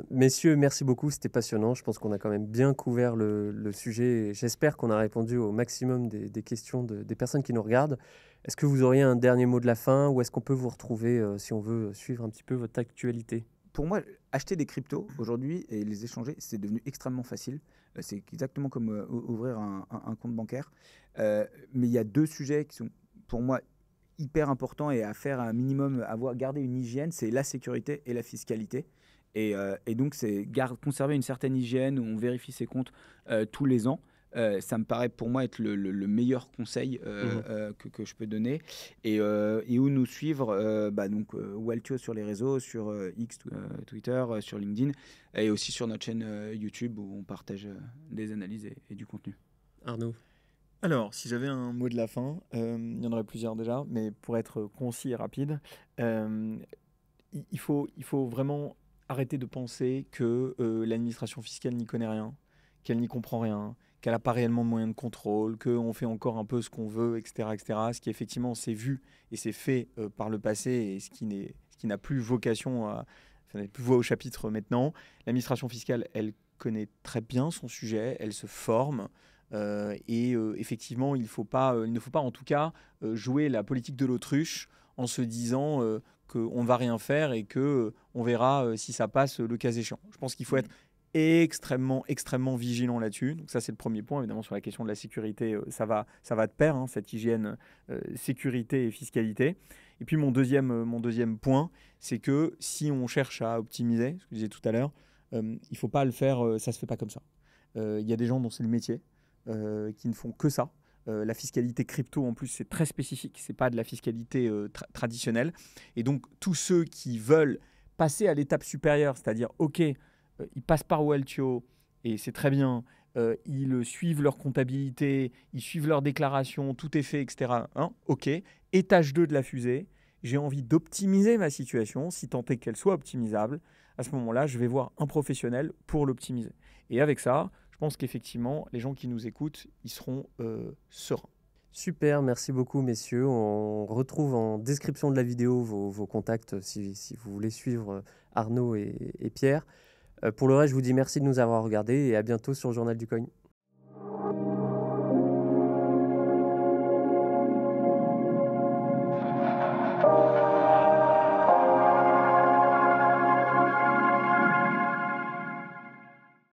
Messieurs, merci beaucoup, c'était passionnant. Je pense qu'on a quand même bien couvert le sujet. J'espère qu'on a répondu au maximum des questions des personnes qui nous regardent. Est-ce que vous auriez un dernier mot de la fin ou est-ce qu'on peut vous retrouver si on veut suivre un petit peu votre actualité? Pour moi, acheter des cryptos aujourd'hui et les échanger, c'est devenu extrêmement facile. C'est exactement comme ouvrir un compte bancaire. Mais il y a deux sujets qui sont pour moi hyper importants et à faire un minimum, garder une hygiène, c'est la sécurité et la fiscalité. Et donc, c'est conserver une certaine hygiène où on vérifie ses comptes tous les ans. Ça me paraît pour moi être le meilleur conseil que je peux donner. Et où nous suivre, Waltio sur les réseaux, sur X, Twitter, sur LinkedIn, et aussi sur notre chaîne YouTube où on partage des analyses et du contenu. Arnaud? Alors, si j'avais un mot de la fin, il y en aurait plusieurs déjà, mais pour être concis et rapide, il faut vraiment arrêter de penser que l'administration fiscale n'y connaît rien, qu'elle n'y comprend rien, qu'elle n'a pas réellement de moyens de contrôle, qu'on fait encore un peu ce qu'on veut, etc., etc. Ce qui effectivement s'est vu et s'est fait par le passé et ce qui n'a plus vocation à... Ça n'a plus voix au chapitre maintenant. L'administration fiscale, elle connaît très bien son sujet, elle se forme. Effectivement, il ne faut pas en tout cas jouer la politique de l'autruche en se disant qu'on ne va rien faire et qu'on verra si ça passe le cas échéant. Je pense qu'il faut être extrêmement, extrêmement vigilant là-dessus. Donc ça, c'est le premier point. Évidemment, sur la question de la sécurité, ça va de pair, hein, cette hygiène sécurité et fiscalité. Et puis mon deuxième point, c'est que si on cherche à optimiser, ce que je disais tout à l'heure, il ne faut pas le faire, ça ne se fait pas comme ça. Il y a des gens dont c'est le métier, qui ne font que ça. La fiscalité crypto, en plus, c'est très spécifique. Ce n'est pas de la fiscalité traditionnelle. Et donc, tous ceux qui veulent passer à l'étape supérieure, c'est-à-dire, OK, ils passent par Waltio, et c'est très bien, ils suivent leur comptabilité, ils suivent leurs déclarations, tout est fait, etc. Hein, OK, étage 2 de la fusée, j'ai envie d'optimiser ma situation, si tant est qu'elle soit optimisable. À ce moment-là, je vais voir un professionnel pour l'optimiser. Et avec ça, je pense qu'effectivement, les gens qui nous écoutent, ils seront sereins. Super, merci beaucoup messieurs. On retrouve en description de la vidéo vos contacts si vous voulez suivre Arnaud et Pierre. Pour le reste, je vous dis merci de nous avoir regardés et à bientôt sur le Journal du Coin.